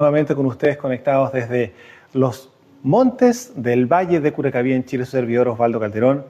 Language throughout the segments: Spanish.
nuevamente con ustedes conectados desde los montes del Valle de Curacaví en Chile, su servidor Osvaldo Calderón,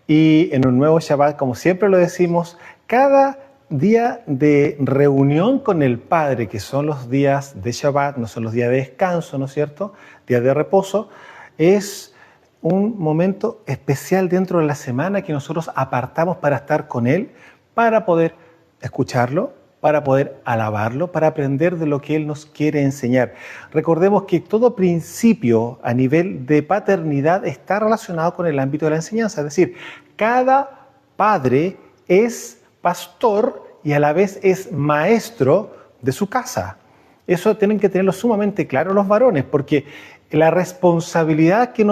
y en un nuevo Shabbat, como siempre lo decimos, cada día de reunión con el Padre, que son los días de Shabbat, no son los días de descanso, ¿no es cierto?, días de reposo, es un momento especial dentro de la semana que nosotros apartamos para estar con Él, para poder escucharlo, para poder alabarlo, para aprender de lo que Él nos quiere enseñar. Recordemos que todo principio a nivel de paternidad está relacionado con el ámbito de la enseñanza, es decir, cada padre es pastor y a la vez es maestro de su casa. Eso tienen que tenerlo sumamente claro los varones, porque la responsabilidad que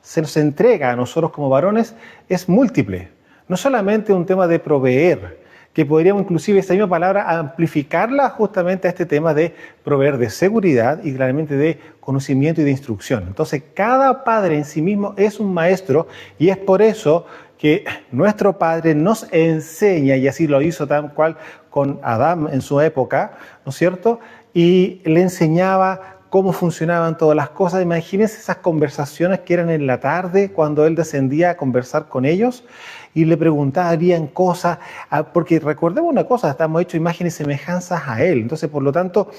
se nos entrega a nosotros como varones es múltiple. No solamente un tema de proveer, que podríamos inclusive esa misma palabra amplificarla justamente a este tema de proveer de seguridad y claramente de conocimiento y de instrucción. Entonces, cada padre en sí mismo es un maestro y es por eso que nuestro Padre nos enseña, y así lo hizo tal cual con Adán en su época, ¿no es cierto? Y le enseñaba cómo funcionaban todas las cosas. Imagínense esas conversaciones que eran en la tarde cuando él descendía a conversar con ellos y le preguntarían cosas, porque recordemos una cosa, estamos hechos imágenes y semejanzas a él. Entonces, por lo tanto,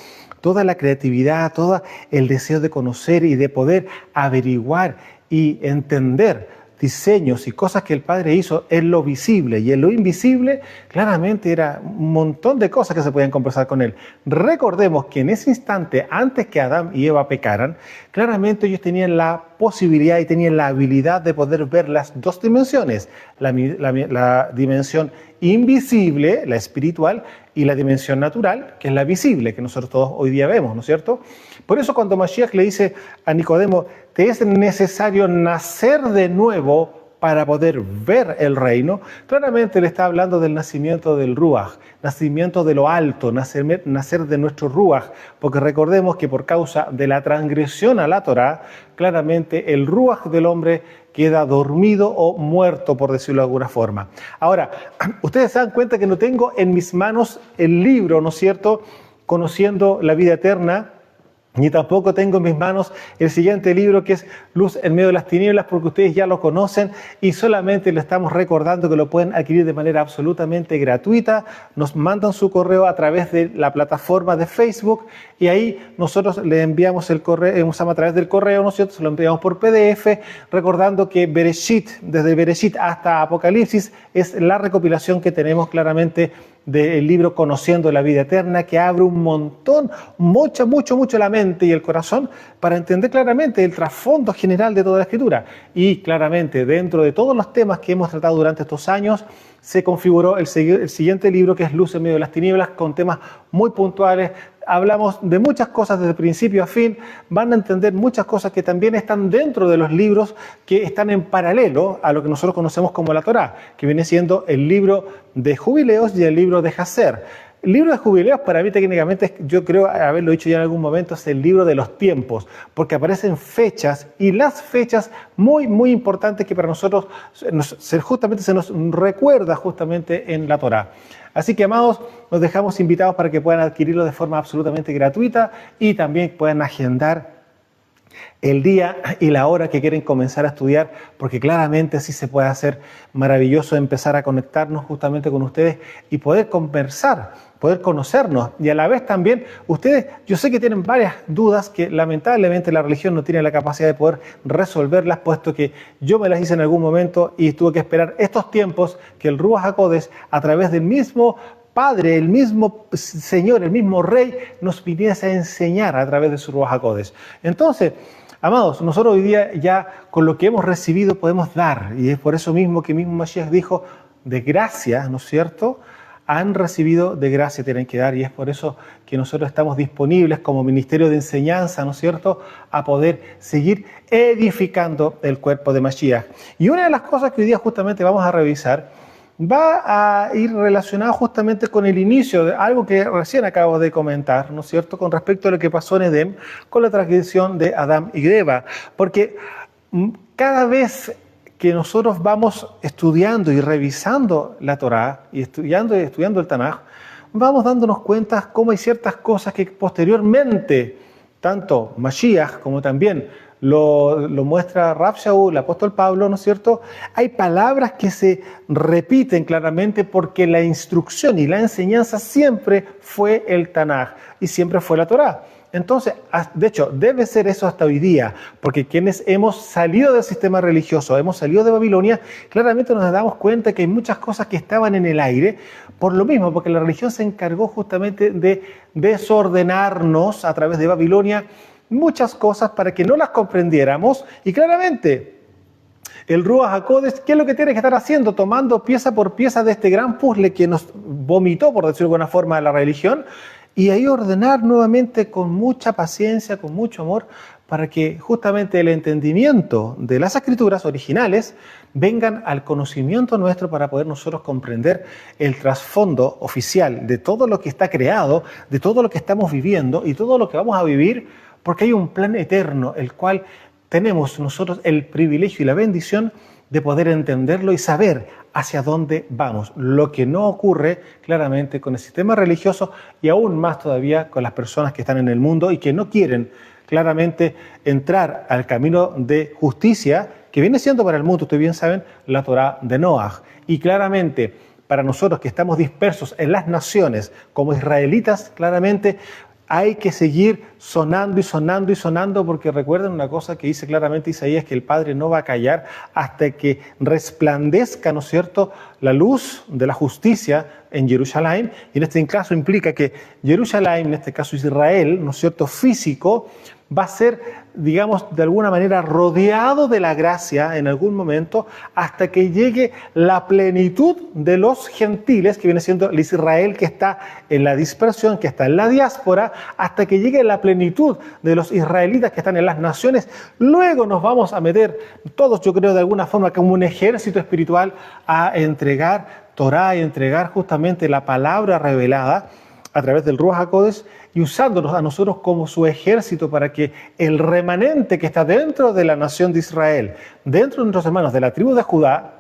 toda la creatividad, todo el deseo de conocer y de poder averiguar y entender diseños y cosas que el Padre hizo en lo visible y en lo invisible, claramente era un montón de cosas que se podían conversar con Él. Recordemos que en ese instante, antes que Adán y Eva pecaran, claramente ellos tenían la posibilidad y tenían la habilidad de poder ver las dos dimensiones, la dimensión invisible, la espiritual, y la dimensión natural, que es la visible, que nosotros todos hoy día vemos, ¿no es cierto? Por eso cuando Mashiach le dice a Nicodemo, te es necesario nacer de nuevo para poder ver el reino, claramente le está hablando del nacimiento del Ruach, nacimiento de lo alto, nacer de nuestro Ruach, porque recordemos que por causa de la transgresión a la Torá, claramente el Ruach del hombre queda dormido o muerto, por decirlo de alguna forma. Ahora, ustedes se dan cuenta que no tengo en mis manos el libro, ¿no es cierto?, Conociendo la vida eterna, ni tampoco tengo en mis manos el siguiente libro que es Luz en medio de las tinieblas, porque ustedes ya lo conocen y solamente le estamos recordando que lo pueden adquirir de manera absolutamente gratuita. Nos mandan su correo a través de la plataforma de Facebook y ahí nosotros le enviamos el correo, a través del correo, ¿no es cierto? Se lo enviamos por PDF, recordando que Bereshit, desde Bereshit hasta Apocalipsis, es la recopilación que tenemos claramente del libro Conociendo la vida eterna, que abre un montón, mucho la mente y el corazón para entender claramente el trasfondo general de toda la Escritura. Y claramente dentro de todos los temas que hemos tratado durante estos años, se configuró el siguiente libro, que es Luz en medio de las tinieblas, con temas muy puntuales. Hablamos de muchas cosas desde principio a fin, van a entender muchas cosas que también están dentro de los libros que están en paralelo a lo que nosotros conocemos como la Torá, que viene siendo el libro de Jubileos y el libro de Jacer. El libro de Jubileos, para mí técnicamente, yo creo haberlo dicho ya en algún momento, es el libro de los tiempos, porque aparecen fechas y las fechas muy importantes que para nosotros justamente se nos recuerda justamente en la Torá. Así que, amados, los dejamos invitados para que puedan adquirirlo de forma absolutamente gratuita y también puedan agendar el día y la hora que quieren comenzar a estudiar, porque claramente así se puede hacer maravilloso empezar a conectarnos justamente con ustedes y poder conversar, poder conocernos. Y a la vez también ustedes, yo sé que tienen varias dudas que lamentablemente la religión no tiene la capacidad de poder resolverlas, puesto que yo me las hice en algún momento y tuve que esperar estos tiempos que el Ruach HaKodesh, a través del mismo Padre, el mismo Señor, el mismo Rey, nos viniese a enseñar a través de su Ruach HaKodesh. Entonces, amados, nosotros hoy día ya con lo que hemos recibido podemos dar, y es por eso mismo que mismo Mashiach dijo, de gracia, ¿no es cierto?, han recibido de gracia, tienen que dar, y es por eso que nosotros estamos disponibles como ministerio de enseñanza, ¿no es cierto?, a poder seguir edificando el cuerpo de Mashiach. Y una de las cosas que hoy día justamente vamos a revisar va a ir relacionado justamente con el inicio de algo que recién acabo de comentar, ¿no es cierto?, con respecto a lo que pasó en Edén con la transgresión de Adán y Eva, porque cada vez que nosotros vamos estudiando y revisando la Torá y estudiando el Tanaj, vamos dándonos cuenta cómo hay ciertas cosas que posteriormente tanto Mashiach como también lo muestra Rav Shaul, el apóstol Pablo, ¿no es cierto? Hay palabras que se repiten claramente porque la instrucción y la enseñanza siempre fue el Tanaj y siempre fue la Torá. Entonces, de hecho, debe ser eso hasta hoy día, porque quienes hemos salido del sistema religioso, hemos salido de Babilonia, claramente nos damos cuenta que hay muchas cosas que estaban en el aire, por lo mismo, porque la religión se encargó justamente de desordenarnos a través de Babilonia muchas cosas para que no las comprendiéramos, y claramente el Ruach HaKodesh, ¿qué es lo que tiene que estar haciendo? Tomando pieza por pieza de este gran puzzle que nos vomitó, por decirlo de alguna forma, la religión, y ahí ordenar nuevamente con mucha paciencia, con mucho amor, para que justamente el entendimiento de las escrituras originales vengan al conocimiento nuestro para poder nosotros comprender el trasfondo oficial de todo lo que está creado, de todo lo que estamos viviendo y todo lo que vamos a vivir, porque hay un plan eterno, el cual tenemos nosotros el privilegio y la bendición de poder entenderlo y saber hacia dónde vamos, lo que no ocurre claramente con el sistema religioso y aún más todavía con las personas que están en el mundo y que no quieren claramente entrar al camino de justicia que viene siendo para el mundo, ustedes bien saben, la Torá de Noaj. Y claramente para nosotros que estamos dispersos en las naciones como israelitas, claramente hay que seguir sonando y sonando y sonando, porque recuerden una cosa que dice claramente Isaías, que el Padre no va a callar hasta que resplandezca, ¿no es cierto?, la luz de la justicia en Jerusalén. Y en este caso implica que Jerusalén, en este caso Israel, ¿no es cierto?, físico, va a ser, digamos, de alguna manera rodeado de la gracia en algún momento hasta que llegue la plenitud de los gentiles, que viene siendo el Israel que está en la dispersión, que está en la diáspora, hasta que llegue la plenitud de los israelitas que están en las naciones. Luego nos vamos a meter todos, yo creo, de alguna forma como un ejército espiritual a entregar Torá y entregar justamente la palabra revelada a través del Ruach HaKodesh y usándonos a nosotros como su ejército para que el remanente que está dentro de la nación de Israel, dentro de nuestros hermanos de la tribu de Judá,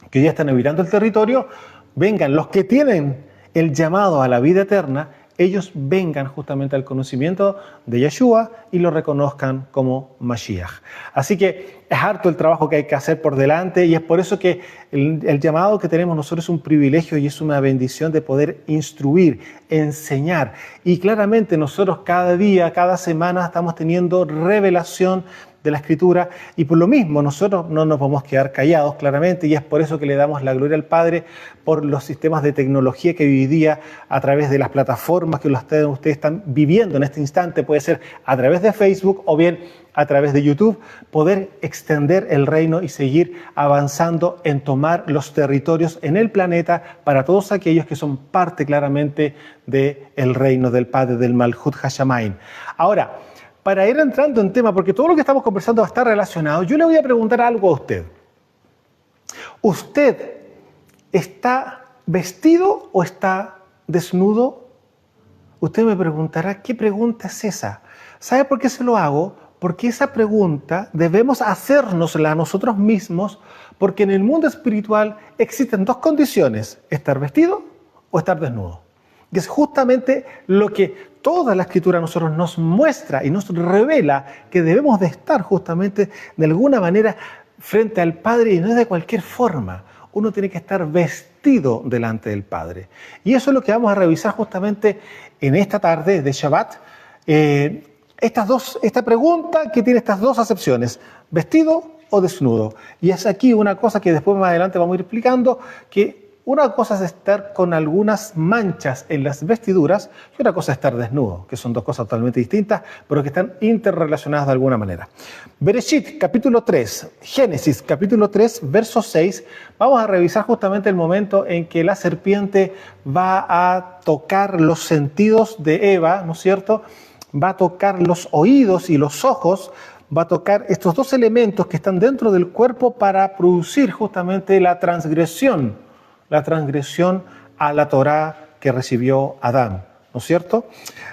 que ya están habitando el territorio, vengan los que tienen el llamado a la vida eterna, ellos vengan justamente al conocimiento de Yeshua y lo reconozcan como Mashiach. Así que es harto el trabajo que hay que hacer por delante y es por eso que el llamado que tenemos nosotros es un privilegio y es una bendición de poder instruir, enseñar. Y claramente nosotros cada día, cada semana estamos teniendo revelación de la Escritura y por lo mismo nosotros no nos vamos a quedar callados claramente y es por eso que le damos la gloria al Padre por los sistemas de tecnología que hoy día a través de las plataformas que ustedes están viviendo en este instante, puede ser a través de Facebook o bien a través de YouTube, poder extender el reino y seguir avanzando en tomar los territorios en el planeta para todos aquellos que son parte claramente del reino del Padre, del Malhut Hashamayim. Ahora, para ir entrando en tema, porque todo lo que estamos conversando va a estar relacionado, yo le voy a preguntar algo a usted. ¿Usted está vestido o está desnudo? Usted me preguntará, ¿qué pregunta es esa? ¿Sabe por qué se lo hago? Porque esa pregunta debemos hacérnosla a nosotros mismos, porque en el mundo espiritual existen dos condiciones, estar vestido o estar desnudo. Y es justamente lo que toda la Escritura a nosotros nos muestra y nos revela que debemos de estar justamente de alguna manera frente al Padre y no de cualquier forma. Uno tiene que estar vestido delante del Padre. Y eso es lo que vamos a revisar justamente en esta tarde de Shabbat. Esta pregunta que tiene estas dos acepciones, vestido o desnudo. Y es aquí una cosa que después más adelante vamos a ir explicando, que una cosa es estar con algunas manchas en las vestiduras y otra cosa es estar desnudo, que son dos cosas totalmente distintas, pero que están interrelacionadas de alguna manera. Bereshit, capítulo 3, Génesis, capítulo 3, verso 6, vamos a revisar justamente el momento en que la serpiente va a tocar los sentidos de Eva, ¿no es cierto?, va a tocar los oídos y los ojos, va a tocar estos dos elementos que están dentro del cuerpo para producir justamente la transgresión a la Torá que recibió Adán. ¿no es cierto?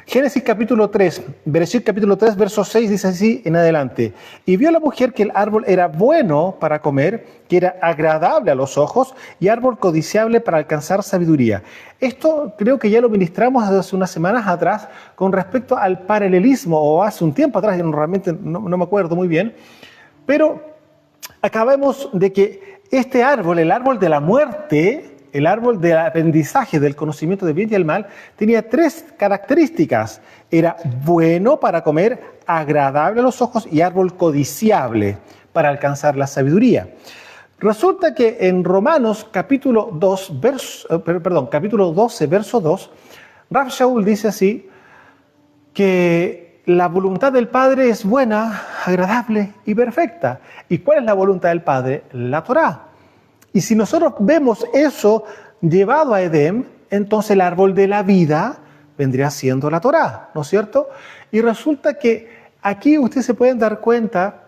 Génesis capítulo 3, Bereshit capítulo 3, verso 6 dice así en adelante. Y vio la mujer que el árbol era bueno para comer, que era agradable a los ojos y árbol codiciable para alcanzar sabiduría. Esto creo que ya lo ministramos hace unas semanas atrás con respecto al paralelismo, o hace un tiempo atrás, realmente no me acuerdo muy bien, pero acabamos de que este árbol, el árbol de la muerte, el árbol del aprendizaje del conocimiento del bien y el mal, tenía 3 características. Era bueno para comer, agradable a los ojos y árbol codiciable para alcanzar la sabiduría. Resulta que en Romanos capítulo 12, verso 2, Rav Shaul dice así, que la voluntad del Padre es buena, agradable y perfecta. ¿Y cuál es la voluntad del Padre? La Torá. Y si nosotros vemos eso llevado a Edén, entonces el árbol de la vida vendría siendo la Torá, ¿no es cierto? Y resulta que aquí ustedes se pueden dar cuenta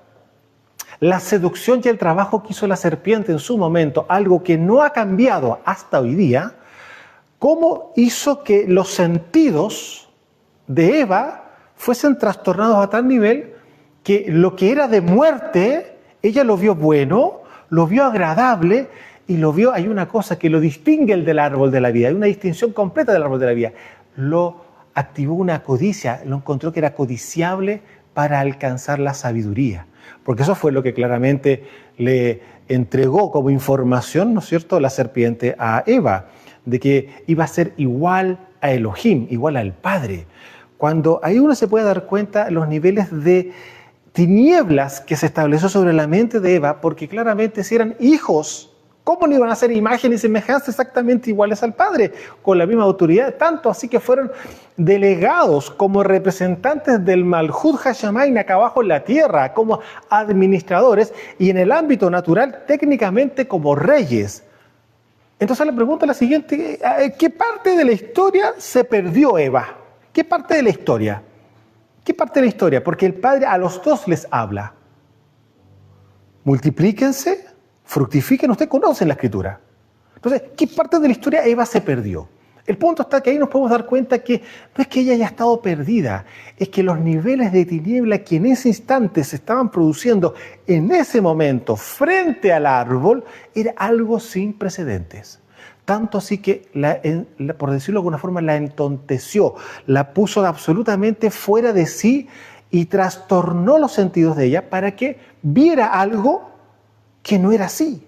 la seducción y el trabajo que hizo la serpiente en su momento, algo que no ha cambiado hasta hoy día, cómo hizo que los sentidos de Eva fuesen trastornados a tal nivel que lo que era de muerte, ella lo vio bueno, lo vio agradable y lo vio, hay una cosa que lo distingue del árbol de la vida, hay una distinción completa del árbol de la vida. Lo activó una codicia, lo encontró que era codiciable para alcanzar la sabiduría. Porque eso fue lo que claramente le entregó como información, ¿no es cierto?, la serpiente a Eva, de que iba a ser igual a Elohim, igual al Padre. Cuando ahí uno se puede dar cuenta los niveles de tinieblas que se estableció sobre la mente de Eva, porque claramente si eran hijos, ¿cómo no iban a ser imagen y semejanza exactamente iguales al Padre? Con la misma autoridad, tanto así que fueron delegados como representantes del Malhut Hashamayim acá abajo en la tierra, como administradores, y en el ámbito natural técnicamente como reyes. Entonces la pregunta es la siguiente, ¿qué parte de la historia se perdió Eva? ¿Qué parte de la historia? ¿Qué parte de la historia? Porque el Padre a los dos les habla. Multiplíquense, fructifiquen, ustedes conocen la Escritura. Entonces, ¿qué parte de la historia Eva se perdió? El punto está que ahí nos podemos dar cuenta que no es que ella haya estado perdida, es que los niveles de tiniebla que en ese instante se estaban produciendo en ese momento frente al árbol era algo sin precedentes. Tanto así que, por decirlo de alguna forma, la entonteció, la puso absolutamente fuera de sí y trastornó los sentidos de ella para que viera algo que no era así.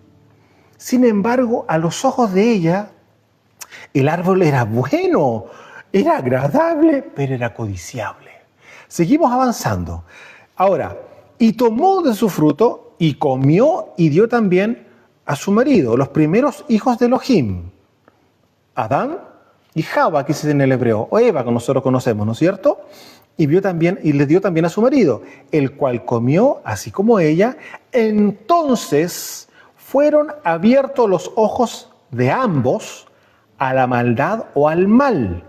Sin embargo, a los ojos de ella, el árbol era bueno, era agradable, pero era codiciable. Seguimos avanzando. Ahora, y tomó de su fruto y comió y dio también a su marido, los primeros hijos de Elohim, Adán y Java, que es en el hebreo, o Eva, que nosotros conocemos, ¿no es cierto? Y le dio también a su marido, el cual comió, así como ella. Entonces fueron abiertos los ojos de ambos a la maldad o al mal.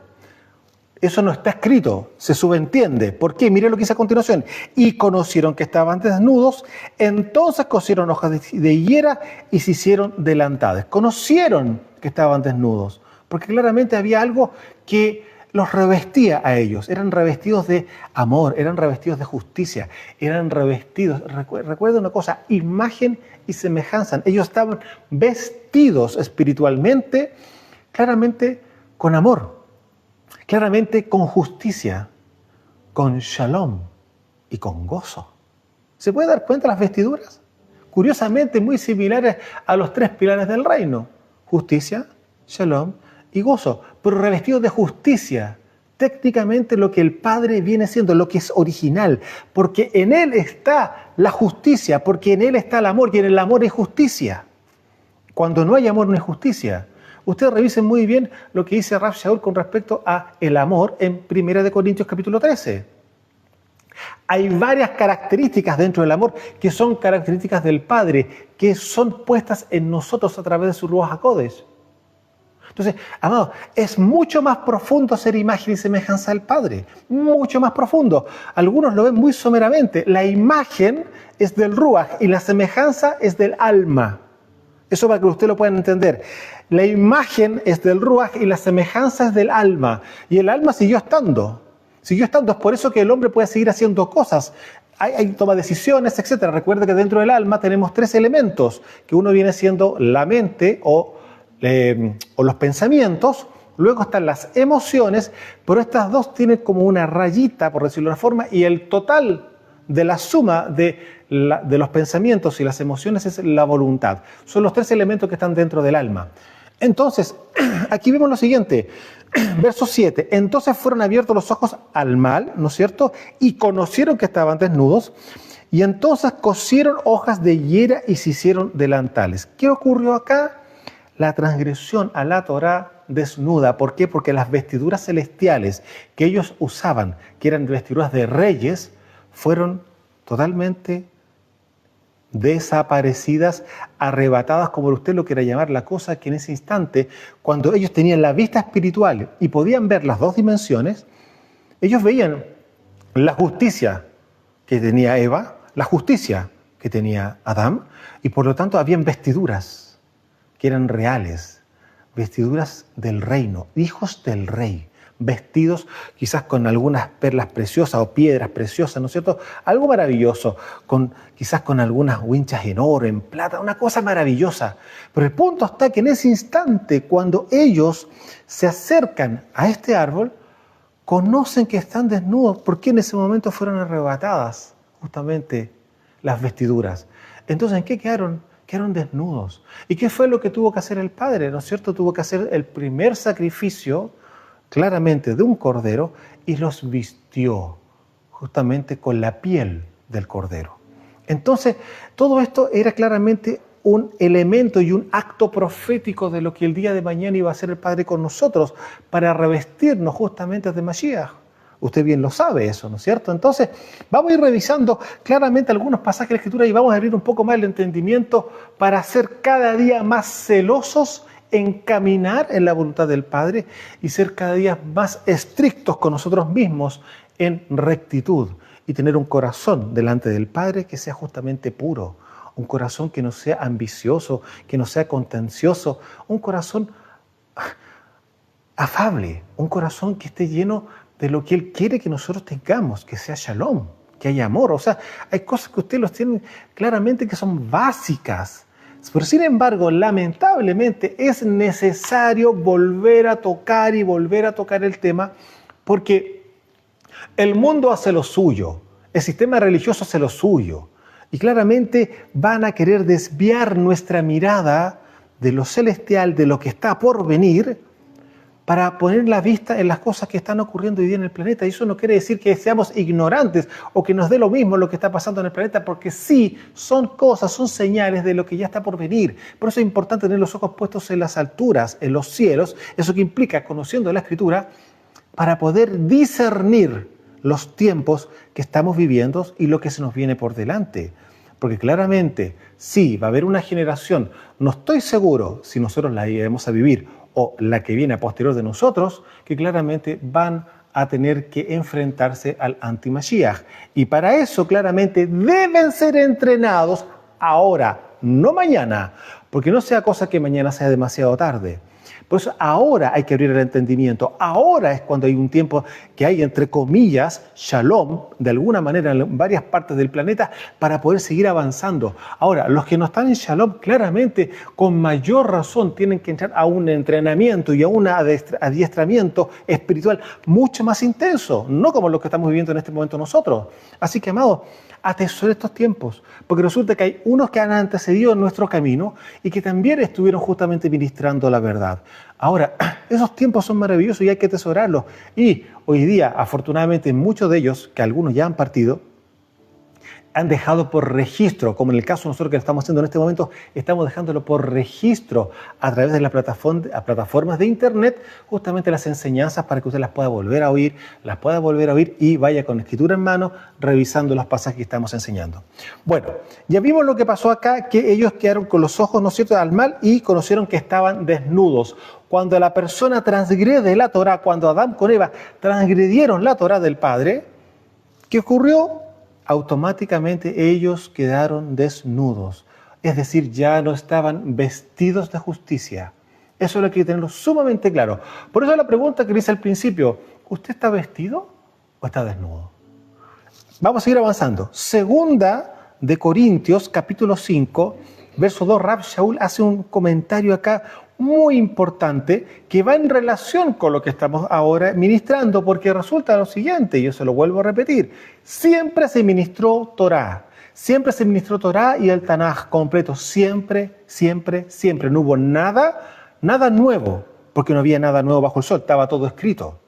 Eso no está escrito, se subentiende. ¿Por qué? Mire lo que dice a continuación. Y conocieron que estaban desnudos, entonces cosieron hojas de higuera y se hicieron delantadas. Conocieron que estaban desnudos, porque claramente había algo que los revestía a ellos. Eran revestidos de amor, eran revestidos de justicia, eran revestidos, recuerda una cosa, imagen y semejanza. Ellos estaban vestidos espiritualmente, claramente con amor. Claramente con justicia, con shalom y con gozo. ¿Se puede dar cuenta las vestiduras? Curiosamente muy similares a los 3 pilares del reino. Justicia, shalom y gozo. Pero revestidos de justicia. Técnicamente lo que el Padre viene siendo, lo que es original. Porque en Él está la justicia, porque en Él está el amor y en el amor hay justicia. Cuando no hay amor no hay justicia. Ustedes revisen muy bien lo que dice Rav Shaul con respecto a el amor en 1 Corintios capítulo 13. Hay varias características dentro del amor que son características del Padre, que son puestas en nosotros a través de su Ruach HaKodesh. Entonces, amados, es mucho más profundo ser imagen y semejanza del Padre. Mucho más profundo. Algunos lo ven muy someramente. La imagen es del Ruach y la semejanza es del alma. Eso para que ustedes lo puedan entender. la imagen es del ruaj y la semejanza es del alma. Y el alma siguió estando. Siguió estando. Es por eso que el hombre puede seguir haciendo cosas. Toma decisiones, etc. Recuerda que dentro del alma tenemos 3 elementos, que uno viene siendo la mente o los pensamientos. Luego están las emociones, pero estas dos tienen como una rayita, por decirlo de una forma, y el total de la suma de los pensamientos y las emociones es la voluntad. Son los 3 elementos que están dentro del alma. Entonces, aquí vemos lo siguiente, verso 7. Entonces fueron abiertos los ojos al mal, ¿no es cierto? Y conocieron que estaban desnudos, y entonces cosieron hojas de higuera y se hicieron delantales. ¿Qué ocurrió acá? La transgresión a la Torá desnuda. ¿Por qué? Porque las vestiduras celestiales que ellos usaban, que eran vestiduras de reyes, fueron totalmente desaparecidas, arrebatadas, como usted lo quiera llamar, la cosa que en ese instante, cuando ellos tenían la vista espiritual y podían ver las 2 dimensiones, ellos veían la justicia que tenía Eva, la justicia que tenía Adán, y por lo tanto habían vestiduras que eran reales, vestiduras del reino, hijos del rey, vestidos quizás con algunas perlas preciosas o piedras preciosas, ¿no es cierto? Algo maravilloso, quizás con algunas winchas en oro, en plata, una cosa maravillosa. Pero el punto está que en ese instante, cuando ellos se acercan a este árbol, conocen que están desnudos, porque en ese momento fueron arrebatadas justamente las vestiduras. Entonces, ¿en qué quedaron? Quedaron desnudos. ¿Y qué fue lo que tuvo que hacer el Padre? ¿No es cierto? Tuvo que hacer el primer sacrificio, claramente de un cordero, y los vistió justamente con la piel del cordero. Entonces, todo esto era claramente un elemento y un acto profético de lo que el día de mañana iba a hacer el Padre con nosotros para revestirnos justamente de Mashiach. Usted bien lo sabe eso, ¿no es cierto? Entonces, vamos a ir revisando claramente algunos pasajes de la Escritura y vamos a abrir un poco más el entendimiento para ser cada día más celosos en caminar en la voluntad del Padre y ser cada día más estrictos con nosotros mismos en rectitud y tener un corazón delante del Padre que sea justamente puro, un corazón que no sea ambicioso, que no sea contencioso, un corazón afable, un corazón que esté lleno de lo que Él quiere que nosotros tengamos, que sea shalom, que haya amor. O sea, hay cosas que ustedes los tienen claramente que son básicas. Pero sin embargo, lamentablemente es necesario volver a tocar y volver a tocar el tema porque el mundo hace lo suyo, el sistema religioso hace lo suyo y claramente van a querer desviar nuestra mirada de lo celestial, de lo que está por venir, para poner la vista en las cosas que están ocurriendo hoy día en el planeta. Y eso no quiere decir que seamos ignorantes o que nos dé lo mismo lo que está pasando en el planeta, porque sí, son cosas, son señales de lo que ya está por venir. Por eso es importante tener los ojos puestos en las alturas, en los cielos, eso que implica conociendo la Escritura, para poder discernir los tiempos que estamos viviendo y lo que se nos viene por delante. Porque claramente, sí, va a haber una generación, no estoy seguro si nosotros la iremos a vivir, o la que viene a posterior de nosotros, que claramente van a tener que enfrentarse al anti-Mashiach. Y para eso claramente deben ser entrenados ahora, no mañana, porque no sea cosa que mañana sea demasiado tarde. Por eso ahora hay que abrir el entendimiento. Ahora es cuando hay un tiempo que hay, entre comillas, shalom, de alguna manera en varias partes del planeta, para poder seguir avanzando. Ahora, los que no están en shalom, claramente, con mayor razón, tienen que entrar a un entrenamiento y a un adiestramiento espiritual mucho más intenso, no como lo que estamos viviendo en este momento nosotros. Así que, amados, atesore estos tiempos, porque resulta que hay unos que han antecedido nuestro camino y que también estuvieron justamente ministrando la verdad. Ahora, esos tiempos son maravillosos y hay que atesorarlos. Y hoy día, afortunadamente, muchos de ellos, que algunos ya han partido, han dejado por registro, como en el caso nosotros que lo estamos haciendo en este momento, estamos dejándolo por registro a través de las plataformas de internet, justamente las enseñanzas para que usted las pueda volver a oír, y vaya con escritura en mano revisando los pasajes que estamos enseñando. Bueno, ya vimos lo que pasó acá, que ellos quedaron con los ojos, ¿no es cierto?, al mal y conocieron que estaban desnudos. Cuando la persona transgrede la Torá, cuando Adán con Eva transgredieron la Torá del Padre, ¿qué ocurrió? Automáticamente ellos quedaron desnudos, es decir, ya no estaban vestidos de justicia, Eso es lo que hay que tenerlo sumamente claro. Por eso la pregunta que le hice al principio, ¿usted está vestido o está desnudo? Vamos a seguir avanzando. Segunda de Corintios, capítulo 5, verso 2, Rav Shaul hace un comentario acá muy importante que va en relación con lo que estamos ahora ministrando, porque resulta lo siguiente, y yo se lo vuelvo a repetir, siempre se ministró Torá y el Tanaj completo, siempre, siempre, siempre. No hubo nada nuevo, porque no había nada nuevo bajo el sol, estaba todo escrito.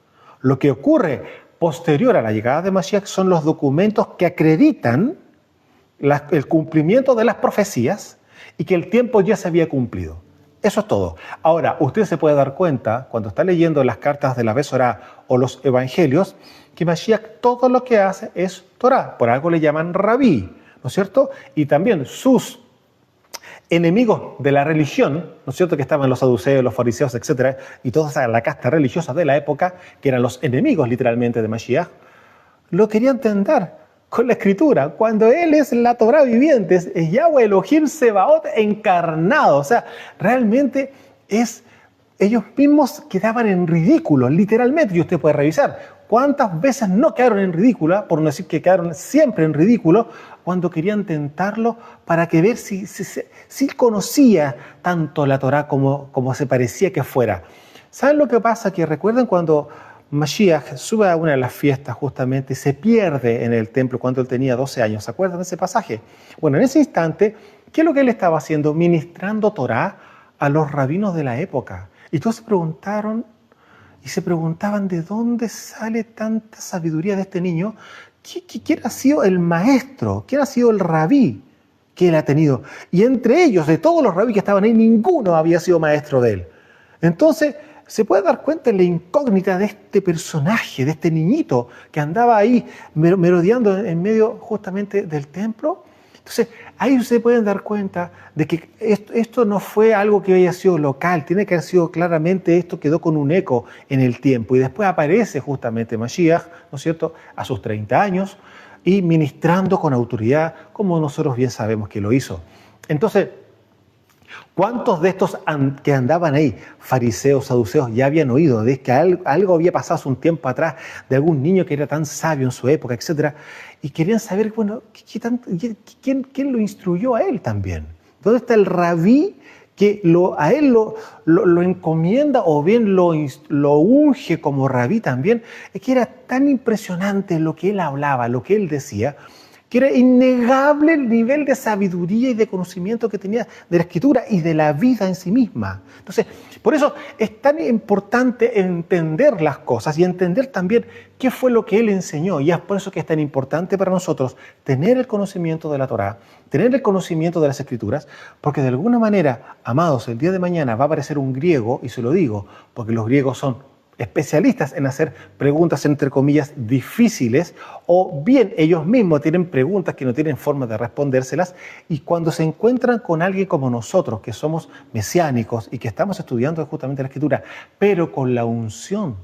Lo que ocurre posterior a la llegada de Mashiach son los documentos que acreditan el cumplimiento de las profecías y que el tiempo ya se había cumplido. Eso es todo. Ahora, usted se puede dar cuenta, cuando está leyendo las cartas de la Besorá o los evangelios, que Mashiach todo lo que hace es Torá. Por algo le llaman rabí, ¿no es cierto? Y también sus enemigos de la religión, ¿no es cierto?, que estaban los saduceos, los fariseos, etcétera, y toda la casta religiosa de la época, que eran los enemigos literalmente de Mashiach, lo querían tentar con la escritura, cuando él es la Torá viviente, es Yahweh Elohim Sebaot encarnado. O sea, realmente ellos mismos quedaban en ridículo, literalmente, y usted puede revisar cuántas veces no quedaron en ridícula, por no decir que quedaron siempre en ridículo, cuando querían tentarlo para que ver si conocía tanto la Torá como se parecía que fuera. ¿Saben lo que pasa? Que recuerden cuando Mashiach sube a una de las fiestas justamente y se pierde en el templo cuando él tenía 12 años. ¿Se acuerdan de ese pasaje? Bueno, en ese instante, ¿qué es lo que él estaba haciendo? Ministrando Torá a los rabinos de la época. Y todos se preguntaban de dónde sale tanta sabiduría de este niño. ¿Quién ha sido el maestro? ¿Quién ha sido el rabí que él ha tenido? Y entre ellos, de todos los rabí que estaban ahí, ninguno había sido maestro de él. Entonces, se puede dar cuenta de la incógnita de este personaje, de este niñito que andaba ahí merodeando en medio justamente del templo. Entonces, ahí se pueden dar cuenta de que esto no fue algo que haya sido local, tiene que haber sido claramente, esto quedó con un eco en el tiempo. Y después aparece justamente Mashiach, ¿no es cierto?, a sus 30 años y ministrando con autoridad, como nosotros bien sabemos que lo hizo. Entonces, ¿cuántos de estos que andaban ahí, fariseos, saduceos, ya habían oído de que algo había pasado hace un tiempo atrás de algún niño que era tan sabio en su época, etcétera? Y querían saber, bueno, ¿quién lo instruyó a él también? ¿Dónde está el rabí que a él lo encomienda o bien lo unge como rabí también? Es que era tan impresionante lo que él hablaba, lo que él decía, que era innegable el nivel de sabiduría y de conocimiento que tenía de la Escritura y de la vida en sí misma. Entonces, por eso es tan importante entender las cosas y entender también qué fue lo que él enseñó. Y es por eso que es tan importante para nosotros tener el conocimiento de la Torá, tener el conocimiento de las Escrituras, porque de alguna manera, amados, el día de mañana va a aparecer un griego, y se lo digo, porque los griegos son especialistas en hacer preguntas entre comillas difíciles, o bien ellos mismos tienen preguntas que no tienen forma de respondérselas, y cuando se encuentran con alguien como nosotros que somos mesiánicos y que estamos estudiando justamente la Escritura, pero con la unción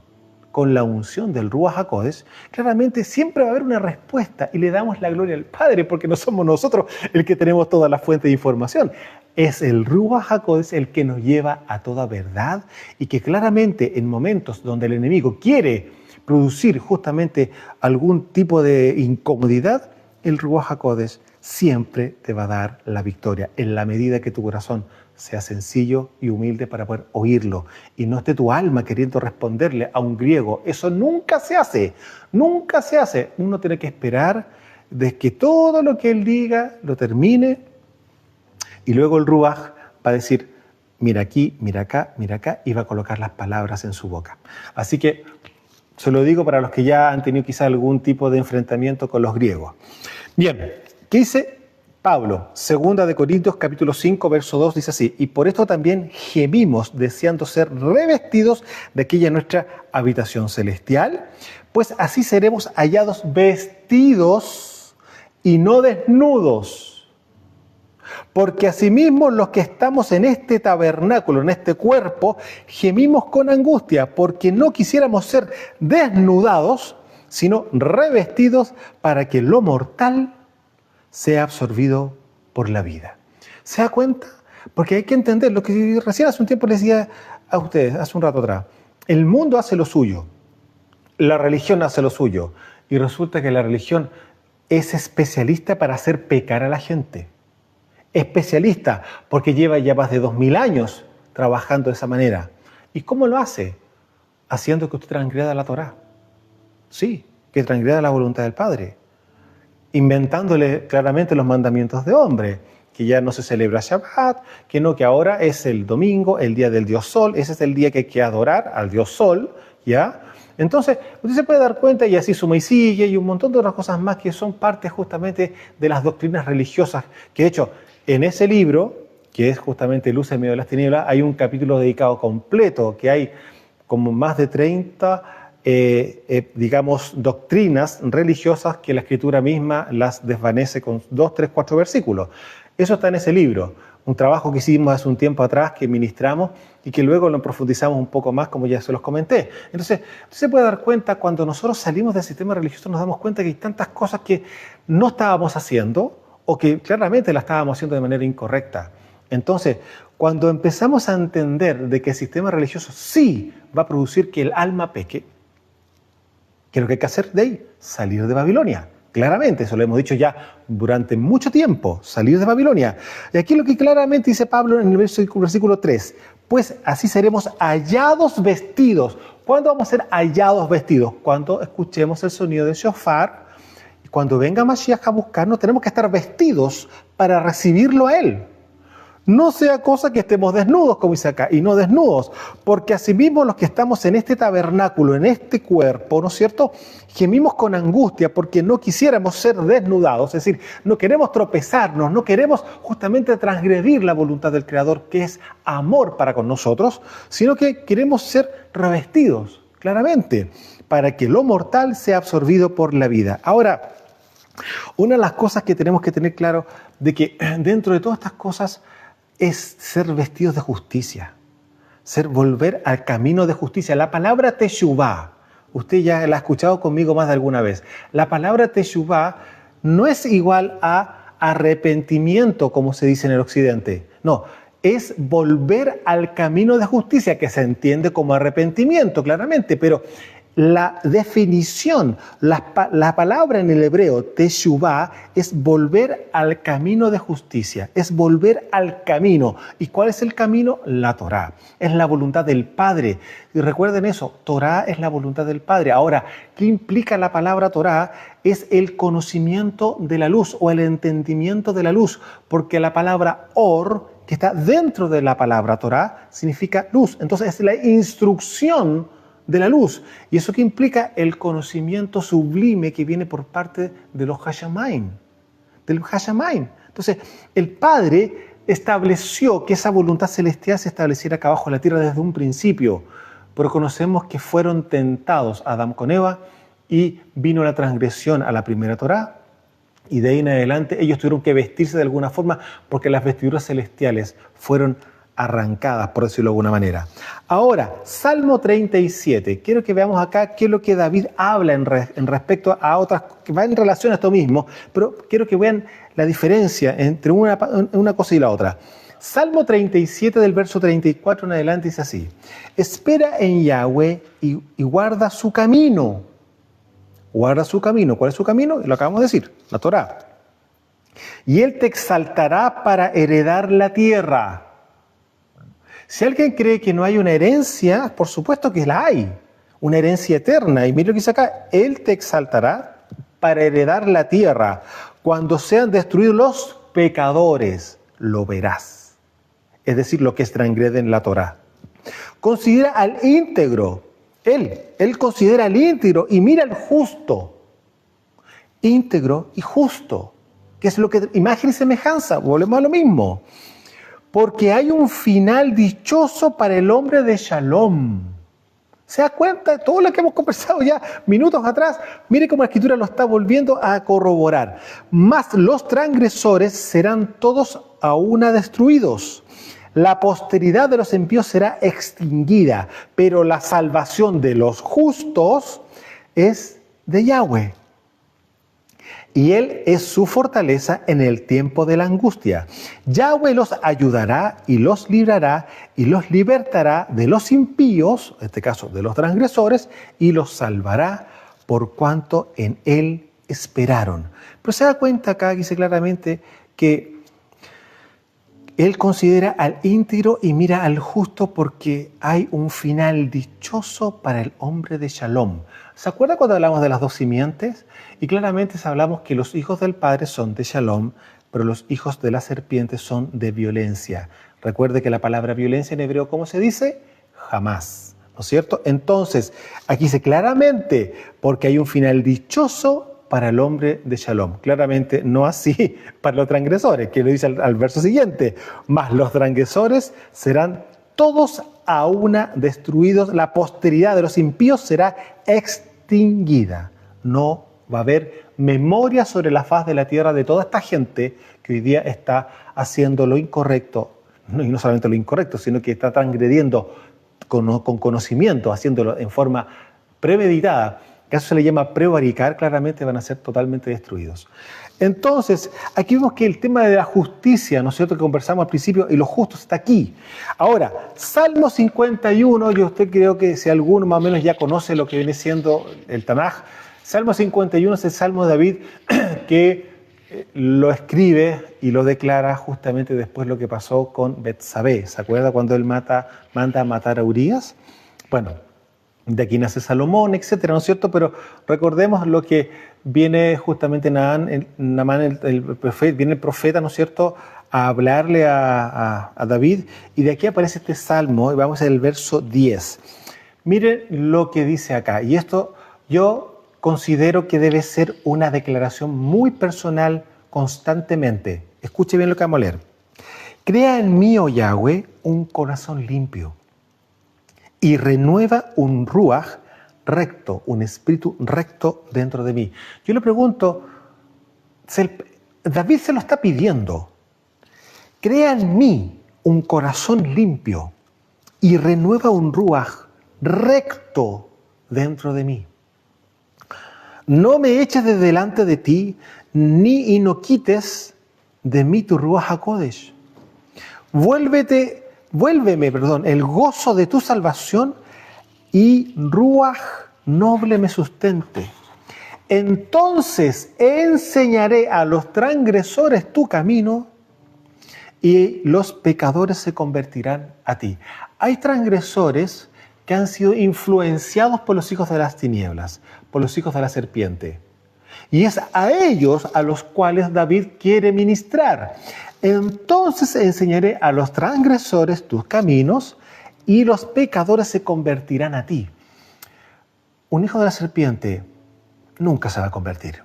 del Ruach HaKodesh, claramente siempre va a haber una respuesta y le damos la gloria al Padre, porque no somos nosotros el que tenemos toda la fuente de información. Es el Ruach HaKodesh el que nos lleva a toda verdad, y que claramente en momentos donde el enemigo quiere producir justamente algún tipo de incomodidad, el Ruach HaKodesh siempre te va a dar la victoria en la medida que tu corazón sea sencillo y humilde para poder oírlo, y no esté tu alma queriendo responderle a un griego. Eso nunca se hace, nunca se hace. Uno tiene que esperar de que todo lo que él diga lo termine, y luego el Ruach va a decir, mira aquí, mira acá, y va a colocar las palabras en su boca. Así que se lo digo para los que ya han tenido quizá algún tipo de enfrentamiento con los griegos. Bien, ¿qué dice Pablo? Segunda de Corintios capítulo 5, verso 2, dice así: y por esto también gemimos, deseando ser revestidos de aquella nuestra habitación celestial, pues así seremos hallados vestidos y no desnudos. Porque asimismo los que estamos en este tabernáculo, en este cuerpo, gemimos con angustia, porque no quisiéramos ser desnudados, sino revestidos, para que lo mortal sea absorbido por la vida. ¿Se da cuenta? Porque hay que entender lo que recién hace un tiempo les decía a ustedes hace un rato atrás, el mundo hace lo suyo, la religión hace lo suyo, y resulta que la religión es especialista para hacer pecar a la gente. Especialista, porque lleva ya más de 2000 años trabajando de esa manera. ¿Y cómo lo hace? Haciendo que usted transgreda la Torá. Sí, que transgreda la voluntad del Padre. Inventándole claramente los mandamientos de hombre, que ya no se celebra Shabbat, que ahora es el domingo, el día del Dios Sol, ese es el día que hay que adorar al Dios Sol, ¿ya? Entonces, usted se puede dar cuenta, y así suma y sigue, y un montón de otras cosas más que son parte justamente de las doctrinas religiosas, que de hecho, en ese libro, que es justamente Luz en medio de las tinieblas, hay un capítulo dedicado completo, que hay como más de 30, digamos, doctrinas religiosas que la Escritura misma las desvanece con 2, 3, 4 versículos. Eso está en ese libro, un trabajo que hicimos hace un tiempo atrás, que ministramos y que luego lo profundizamos un poco más, como ya se los comenté. Entonces, usted se puede dar cuenta, cuando nosotros salimos del sistema religioso, nos damos cuenta que hay tantas cosas que no estábamos haciendo o que claramente las estábamos haciendo de manera incorrecta. Entonces, cuando empezamos a entender de que el sistema religioso sí va a producir que el alma peque, ¿qué es lo que hay que hacer de ahí? Salir de Babilonia. Claramente, eso lo hemos dicho ya durante mucho tiempo, salir de Babilonia. Y aquí lo que claramente dice Pablo en el versículo 3, pues así seremos hallados vestidos. ¿Cuándo vamos a ser hallados vestidos? Cuando escuchemos el sonido del shofar, y cuando venga Mashiach a buscarnos, tenemos que estar vestidos para recibirlo a él. No sea cosa que estemos desnudos, como dice acá, y no desnudos, porque asimismo los que estamos en este tabernáculo, en este cuerpo, ¿no es cierto?, gemimos con angustia porque no quisiéramos ser desnudados, es decir, no queremos tropezarnos, no queremos justamente transgredir la voluntad del Creador, que es amor para con nosotros, sino que queremos ser revestidos, claramente, para que lo mortal sea absorbido por la vida. Ahora, una de las cosas que tenemos que tener claro, de que dentro de todas estas cosas, es ser vestidos de justicia, volver al camino de justicia. La palabra teshuvá, usted ya la ha escuchado conmigo más de alguna vez. La palabra teshuvá no es igual a arrepentimiento, como se dice en el occidente. No, es volver al camino de justicia, que se entiende como arrepentimiento, claramente, pero la definición, la palabra en el hebreo, teshuvá, es volver al camino de justicia, es volver al camino. ¿Y cuál es el camino? La Torá. Es la voluntad del Padre. Y recuerden eso, Torá es la voluntad del Padre. Ahora, ¿qué implica la palabra Torá? Es el conocimiento de la luz o el entendimiento de la luz, porque la palabra or, que está dentro de la palabra Torá, significa luz. Entonces es la instrucción de la luz. ¿Y eso qué implica? El conocimiento sublime que viene por parte de los Hashamayim, del Hashamayim. Entonces, el Padre estableció que esa voluntad celestial se estableciera acá abajo en la tierra desde un principio, pero conocemos que fueron tentados Adán con Eva y vino la transgresión a la primera Torá, y de ahí en adelante ellos tuvieron que vestirse de alguna forma porque las vestiduras celestiales fueron arrancadas, por decirlo de alguna manera. Ahora, Salmo 37. Quiero que veamos acá qué es lo que David habla en respecto a otras, que va en relación a esto mismo, pero quiero que vean la diferencia entre una cosa y la otra. Salmo 37 del verso 34 en adelante dice así: espera en Yahweh y guarda su camino. Guarda su camino. ¿Cuál es su camino? Lo acabamos de decir, la Torá. Y él te exaltará para heredar la tierra. Si alguien cree que no hay una herencia, por supuesto que la hay, una herencia eterna. Y mira lo que dice acá: él te exaltará para heredar la tierra. Cuando sean destruidos los pecadores, lo verás. Es decir, lo que transgreden la Torá. Considera al íntegro. Él considera al íntegro y mira al justo. Íntegro y justo, que es lo que imagen y semejanza. Volvemos a lo mismo. Porque hay un final dichoso para el hombre de Shalom. ¿Se da cuenta de todo lo que hemos conversado ya minutos atrás? Mire cómo la Escritura lo está volviendo a corroborar. Mas los transgresores serán todos a una destruidos. La posteridad de los impíos será extinguida, pero la salvación de los justos es de Yahweh. y Él es su fortaleza en el tiempo de la angustia. Yahweh los ayudará y los librará y los libertará de los impíos, en este caso de los transgresores, y los salvará por cuanto en Él esperaron. Pero se da cuenta acá, dice claramente, que Él considera al íntegro y mira al justo porque hay un final dichoso para el hombre de Shalom. ¿Se acuerda cuando hablamos de las dos simientes? Y claramente hablamos que los hijos del Padre son de Shalom, pero los hijos de la serpiente son de violencia. Recuerde que la palabra violencia en hebreo, ¿cómo se dice? Jamás, ¿no es cierto? Entonces, aquí dice claramente, porque hay un final dichoso para el hombre de Shalom. Claramente no así para los transgresores, que lo dice al verso siguiente. Mas los transgresores serán todos a una destruidos, la posteridad de los impíos será extinguida. No va a haber memoria sobre la faz de la tierra de toda esta gente que hoy día está haciendo lo incorrecto, y no solamente lo incorrecto, sino que está transgrediendo con conocimiento, haciéndolo en forma premeditada, que eso se le llama prevaricar, claramente van a ser totalmente destruidos. Entonces, aquí vemos que el tema de la justicia, ¿no es cierto?, que conversamos al principio, y lo justo está aquí. Ahora, Salmo 51, yo usted creo que si alguno más o menos ya conoce lo que viene siendo el Tanaj, Salmo 51 es el Salmo de David que lo escribe y lo declara justamente después lo que pasó con Betsabé. ¿Se acuerda cuando él manda a matar a Urías? Bueno, de aquí nace Salomón, etcétera, ¿no es cierto? Pero recordemos lo que viene justamente Naamán, viene el profeta, ¿no es cierto?, a hablarle a David, y de aquí aparece este salmo, y vamos al verso 10. Miren lo que dice acá, y esto yo considero que debe ser una declaración muy personal constantemente. Escuche bien lo que vamos a leer. Crea en mí, oh Yahweh, un corazón limpio, y renueva un ruaj recto, un espíritu recto dentro de mí. Yo le pregunto, David se lo está pidiendo. Crea en mí un corazón limpio y renueva un ruaj recto dentro de mí. No me eches de delante de ti, ni no quites de mí tu ruaj HaKodesh. Vuélveme, el gozo de tu salvación y ruaj noble me sustente. Entonces enseñaré a los transgresores tu camino y los pecadores se convertirán a ti. Hay transgresores que han sido influenciados por los hijos de las tinieblas, por los hijos de la serpiente. Y es a ellos a los cuales David quiere ministrar. Entonces enseñaré a los transgresores tus caminos y los pecadores se convertirán a ti. Un hijo de la serpiente nunca se va a convertir.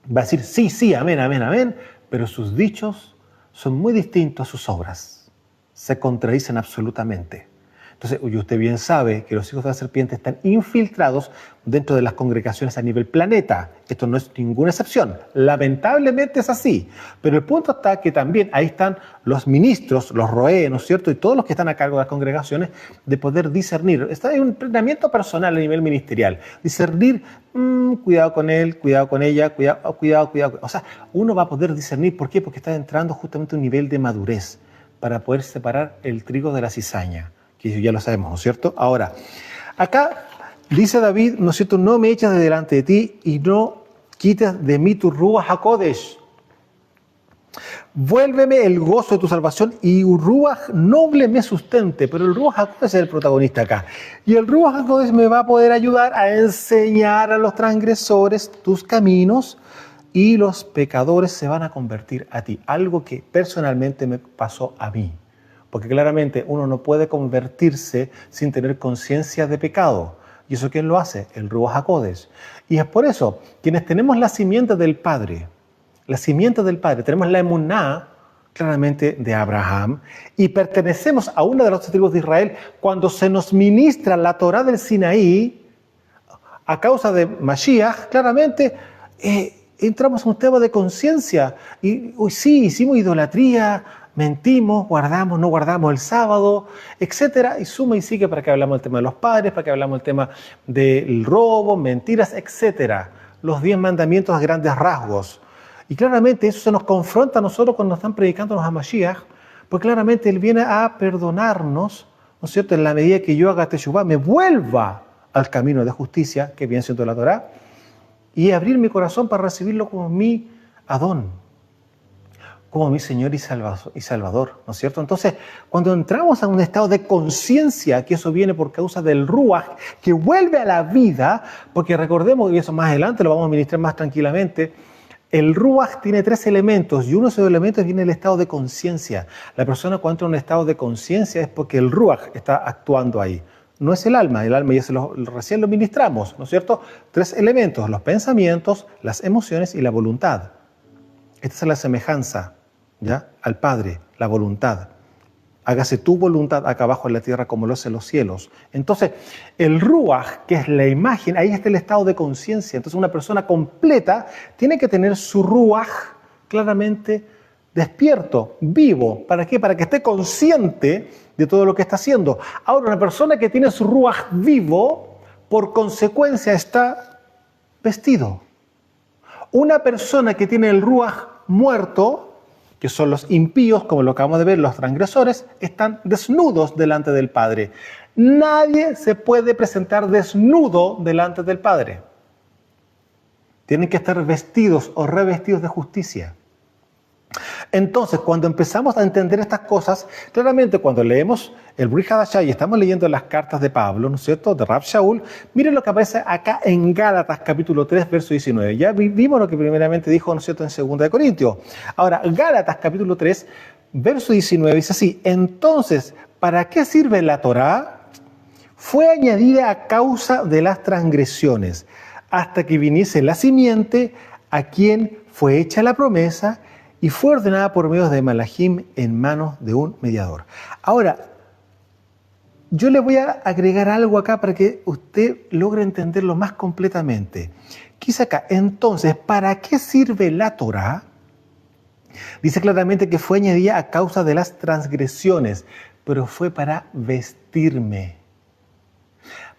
Va a decir sí, sí, amén, amén, amén, pero sus dichos son muy distintos a sus obras. Se contradicen absolutamente. Entonces, usted bien sabe que los hijos de la serpiente están infiltrados dentro de las congregaciones a nivel planeta. Esto no es ninguna excepción. Lamentablemente es así. Pero el punto está que también ahí están los ministros, los roé, ¿no es cierto? Y todos los que están a cargo de las congregaciones de poder discernir. Está en un entrenamiento personal a nivel ministerial. Discernir, cuidado con él, cuidado con ella, cuidado. O sea, uno va a poder discernir. ¿Por qué? Porque está entrando justamente a un nivel de madurez para poder separar el trigo de la cizaña. Que ya lo sabemos, ¿no es cierto? Ahora, acá dice David, ¿no es cierto? No me eches de delante de ti y no quites de mí tu ruaj HaKodesh. Vuélveme el gozo de tu salvación y un ruaj noble me sustente. Pero el ruaj HaKodesh es el protagonista acá. Y el ruaj HaKodesh me va a poder ayudar a enseñar a los transgresores tus caminos y los pecadores se van a convertir a ti. Algo que personalmente me pasó a mí. Porque claramente uno no puede convertirse sin tener conciencia de pecado. ¿Y eso quién lo hace? El Ruaj HaKodesh. Y es por eso, quienes tenemos la simiente del Padre, tenemos la emuná, claramente de Abraham, y pertenecemos a una de las tribus de Israel, cuando se nos ministra la Torá del Sinaí, a causa de Mashiach, claramente entramos en un tema de conciencia. Y sí, hicimos idolatría, mentimos, guardamos, no guardamos el sábado, etcétera, y suma y sigue para que hablamos del tema de los padres, para que hablamos del tema del robo, mentiras, etcétera. los 10 mandamientos a grandes rasgos. Y claramente eso se nos confronta a nosotros cuando nos están predicando a Mashiach, porque claramente Él viene a perdonarnos, ¿no es cierto?, en la medida que yo haga teshuvá, me vuelva al camino de justicia, que viene siendo la Torá, y abrir mi corazón para recibirlo como mi Adón, como mi Señor y Salvador, ¿no es cierto? Entonces, cuando entramos a un estado de conciencia, que eso viene por causa del Ruach, que vuelve a la vida, porque recordemos, y eso más adelante lo vamos a ministrar más tranquilamente, el Ruach tiene 3 elementos, y uno de esos elementos viene el estado de conciencia. La persona cuando entra en un estado de conciencia es porque el Ruach está actuando ahí. No es el alma ya recién lo ministramos, ¿no es cierto? 3 elementos, los pensamientos, las emociones y la voluntad. Esta es la semejanza, ¿ya?, al Padre, la voluntad. Hágase tu voluntad acá abajo en la tierra como lo es en los cielos. Entonces, el Ruach, que es la imagen, ahí está el estado de conciencia. Entonces, una persona completa tiene que tener su Ruach claramente despierto, vivo. ¿Para qué? Para que esté consciente de todo lo que está haciendo. Ahora, una persona que tiene su Ruach vivo, por consecuencia está vestido. Una persona que tiene el Ruach muerto, que son los impíos, como lo acabamos de ver, los transgresores, están desnudos delante del Padre. Nadie se puede presentar desnudo delante del Padre. Tienen que estar vestidos o revestidos de justicia. Entonces, cuando empezamos a entender estas cosas, claramente cuando leemos el Brit Hadashah y estamos leyendo las cartas de Pablo, ¿no es cierto?, de Rav Shaul, miren lo que aparece acá en Gálatas capítulo 3, verso 19. Ya vimos lo que primeramente dijo, ¿no es cierto?, en 2 de Corintios. Ahora, Gálatas capítulo 3, verso 19, dice así: entonces, ¿para qué sirve la Torá? Fue añadida a causa de las transgresiones, hasta que viniese la simiente a quien fue hecha la promesa, y fue ordenada por medio de Malachim en manos de un mediador. Ahora, yo le voy a agregar algo acá para que usted logre entenderlo más completamente. Quizá acá, entonces, ¿para qué sirve la Torá? Dice claramente que fue añadida a causa de las transgresiones, pero fue para vestirme.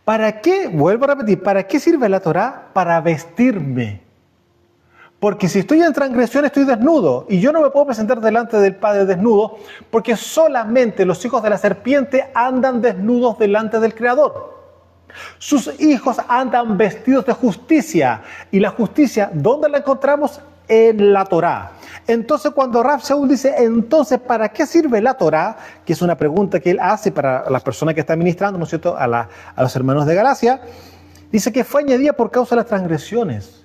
¿Para qué? Vuelvo a repetir, ¿para qué sirve la Torá? Para vestirme. Porque si estoy en transgresión estoy desnudo y yo no me puedo presentar delante del Padre desnudo, porque solamente los hijos de la serpiente andan desnudos delante del Creador. Sus hijos andan vestidos de justicia, y la justicia, ¿dónde la encontramos? En la Torá. Entonces, cuando Rav Shaul dice, entonces, ¿para qué sirve la Torá? Que es una pregunta que él hace para las personas que están ministrando, ¿no es cierto?, a los hermanos de Galacia, dice que fue añadida por causa de las transgresiones.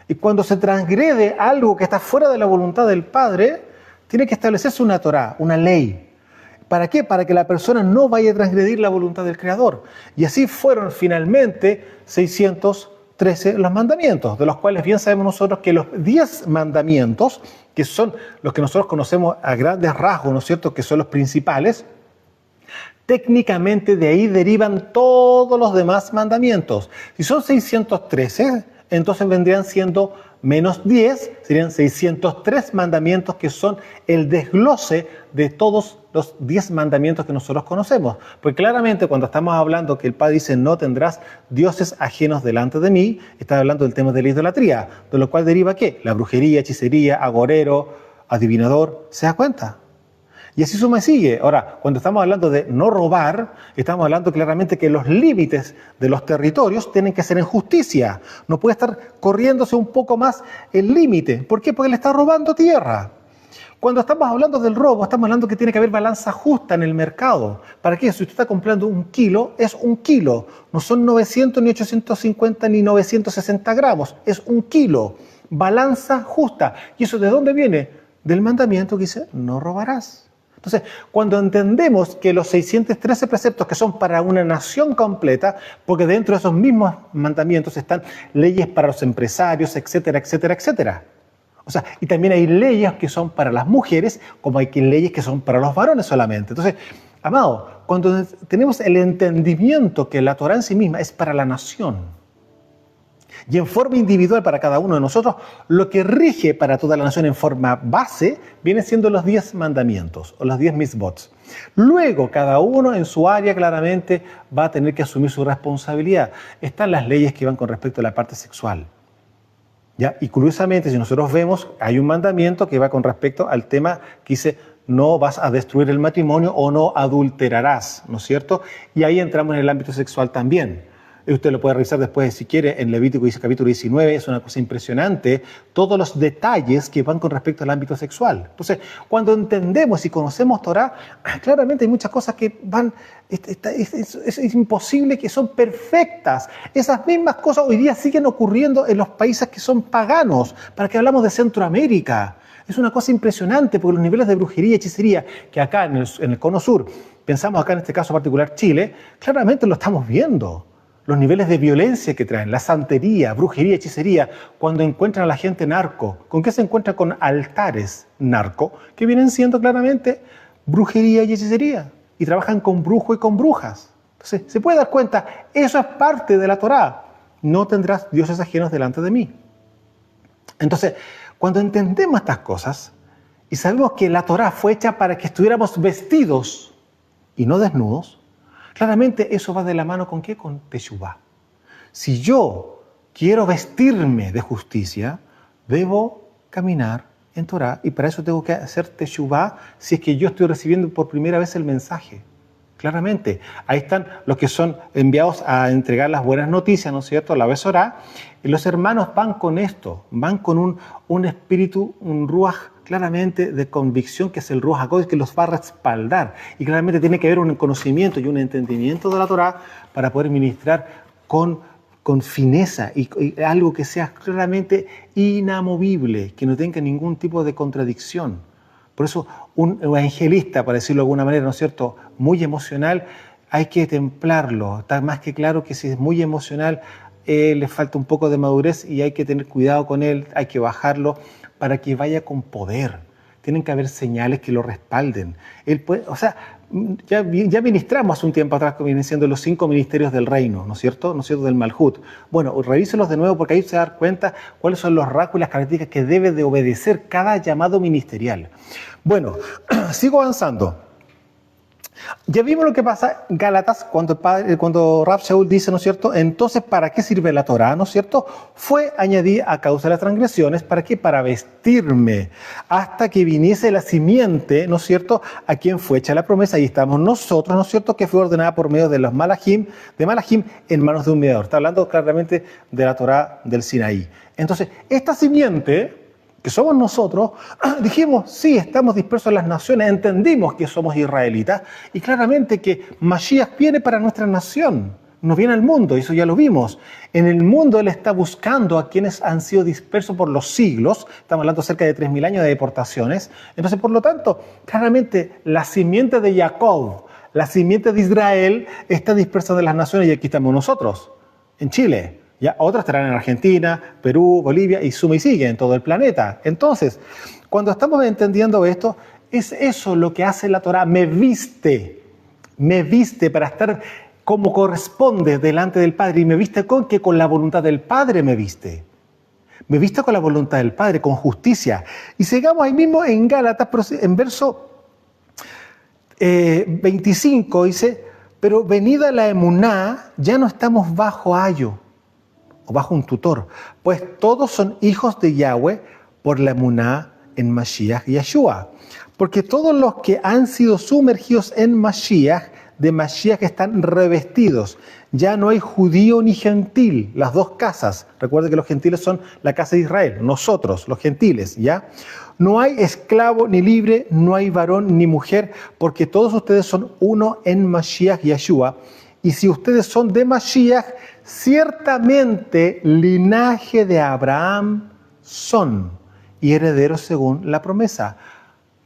Y cuando se transgrede algo que está fuera de la voluntad del Padre, tiene que establecerse una Torá, una ley. ¿Para qué? Para que la persona no vaya a transgredir la voluntad del Creador. Y así fueron finalmente 613 los mandamientos, de los cuales bien sabemos nosotros que los 10 mandamientos, que son los que nosotros conocemos a grandes rasgos, ¿no es cierto?, que son los principales, técnicamente de ahí derivan todos los demás mandamientos. Si son 613, entonces vendrían siendo menos 10, serían 603 mandamientos, que son el desglose de todos los 10 mandamientos que nosotros conocemos. Porque claramente cuando estamos hablando que el Padre dice no tendrás dioses ajenos delante de mí, está hablando del tema de la idolatría, de lo cual deriva ¿qué? La brujería, hechicería, agorero, adivinador. ¿Se da cuenta? Y así suma y sigue. Ahora, cuando estamos hablando de no robar, estamos hablando claramente que los límites de los territorios tienen que ser en justicia. No puede estar corriéndose un poco más el límite. ¿Por qué? Porque le está robando tierra. Cuando estamos hablando del robo, estamos hablando que tiene que haber balanza justa en el mercado. ¿Para qué? Si usted está comprando 1 kilo, es 1 kilo. No son 900, ni 850, ni 960 gramos. Es 1 kilo. Balanza justa. ¿Y eso de dónde viene? Del mandamiento que dice, no robarás. Entonces, cuando entendemos que los 613 preceptos que son para una nación completa, porque dentro de esos mismos mandamientos están leyes para los empresarios, etcétera, etcétera, etcétera. O sea, y también hay leyes que son para las mujeres, como hay leyes que son para los varones solamente. Entonces, amado, cuando tenemos el entendimiento que la Torá en sí misma es para la nación, y en forma individual para cada uno de nosotros, lo que rige para toda la nación en forma base viene siendo los 10 mandamientos o los 10 mitzvot. Luego, cada uno en su área claramente va a tener que asumir su responsabilidad. Están las leyes que van con respecto a la parte sexual. ¿Ya? Y curiosamente, si nosotros vemos, hay un mandamiento que va con respecto al tema que dice, no vas a destruir el matrimonio o no adulterarás, ¿no es cierto? Y ahí entramos en el ámbito sexual también. Y usted lo puede revisar después, si quiere, en Levítico capítulo 19, es una cosa impresionante, todos los detalles que van con respecto al ámbito sexual. Entonces, cuando entendemos y conocemos Torah, claramente hay muchas cosas que van, es imposible, que son perfectas. Esas mismas cosas hoy día siguen ocurriendo en los países que son paganos, para que hablamos de Centroamérica. Es una cosa impresionante, porque los niveles de brujería y hechicería que acá en el Cono Sur, pensamos acá en este caso particular Chile, claramente lo estamos viendo. Los niveles de violencia que traen, la santería, brujería, hechicería, cuando encuentran a la gente narco. ¿Con qué se encuentran? Con altares narco, que vienen siendo claramente brujería y hechicería. Y trabajan con brujos y con brujas. Entonces, se puede dar cuenta, eso es parte de la Torá. No tendrás dioses ajenos delante de mí. Entonces, cuando entendemos estas cosas y sabemos que la Torá fue hecha para que estuviéramos vestidos y no desnudos, claramente eso va de la mano ¿con qué? Con Teshuvá. Si yo quiero vestirme de justicia, debo caminar en Torá y para eso tengo que hacer Teshuvá si es que yo estoy recibiendo por primera vez el mensaje. Claramente, ahí están los que son enviados a entregar las buenas noticias, ¿no es cierto?, a la Besorá. Y los hermanos van con esto, van con un espíritu, un ruaj claramente de convicción, que es el ruaj HaKodesh, que los va a respaldar. Y claramente tiene que haber un conocimiento y un entendimiento de la Torá para poder ministrar con fineza y algo que sea claramente inamovible, que no tenga ningún tipo de contradicción. Por eso un evangelista, para decirlo de alguna manera, ¿no es cierto?, muy emocional, hay que templarlo. Está más que claro que si es muy emocional, le falta un poco de madurez y hay que tener cuidado con él, hay que bajarlo para que vaya con poder. Tienen que haber señales que lo respalden. Él puede, o sea, ya ministramos hace un tiempo atrás que vienen siendo los 5 ministerios del reino, ¿no es cierto? ¿No es cierto? Del Malhut. Bueno, revíselos de nuevo porque ahí se da cuenta cuáles son los rasgos y las características que debe de obedecer cada llamado ministerial. Bueno, sigo avanzando. Ya vimos lo que pasa en Gálatas cuando Rab Shaul dice, ¿no es cierto? Entonces, ¿para qué sirve la Torá? ¿No es cierto? Fue añadida a causa de las transgresiones. ¿Para qué? Para vestirme. Hasta que viniese la simiente, ¿no es cierto? A quien fue hecha la promesa. Y estamos nosotros, ¿no es cierto? Que fue ordenada por medio de los Malachim en manos de un mediador. Está hablando claramente de la Torá del Sinaí. Entonces, esta simiente, que somos nosotros, dijimos, sí, estamos dispersos en las naciones, entendimos que somos israelitas y claramente que Mashiach viene para nuestra nación, no viene al mundo, eso ya lo vimos. En el mundo Él está buscando a quienes han sido dispersos por los siglos, estamos hablando cerca de 3.000 años de deportaciones, entonces por lo tanto, claramente la simiente de Jacob, la simiente de Israel está dispersa de las naciones y aquí estamos nosotros, en Chile. Ya, otras estarán en Argentina, Perú, Bolivia y suma y sigue en todo el planeta. Entonces, cuando estamos entendiendo esto, es eso lo que hace la Torá. Me viste para estar como corresponde delante del Padre. Y me viste con la voluntad del Padre me viste. Me viste con la voluntad del Padre, con justicia. Y sigamos ahí mismo en Gálatas, en verso 25, dice, pero venida la emuná, ya no estamos bajo ayo, o bajo un tutor, pues todos son hijos de Yahweh por la emuná en Mashiach y Yeshua. Porque todos los que han sido sumergidos en Mashiach, de Mashiach están revestidos. Ya no hay judío ni gentil, las dos casas. Recuerden que los gentiles son la casa de Israel, nosotros, los gentiles, ¿ya? No hay esclavo ni libre, no hay varón ni mujer, porque todos ustedes son uno en Mashiach y Yeshua. Y si ustedes son de Mashiach, ciertamente linaje de Abraham son y herederos según la promesa.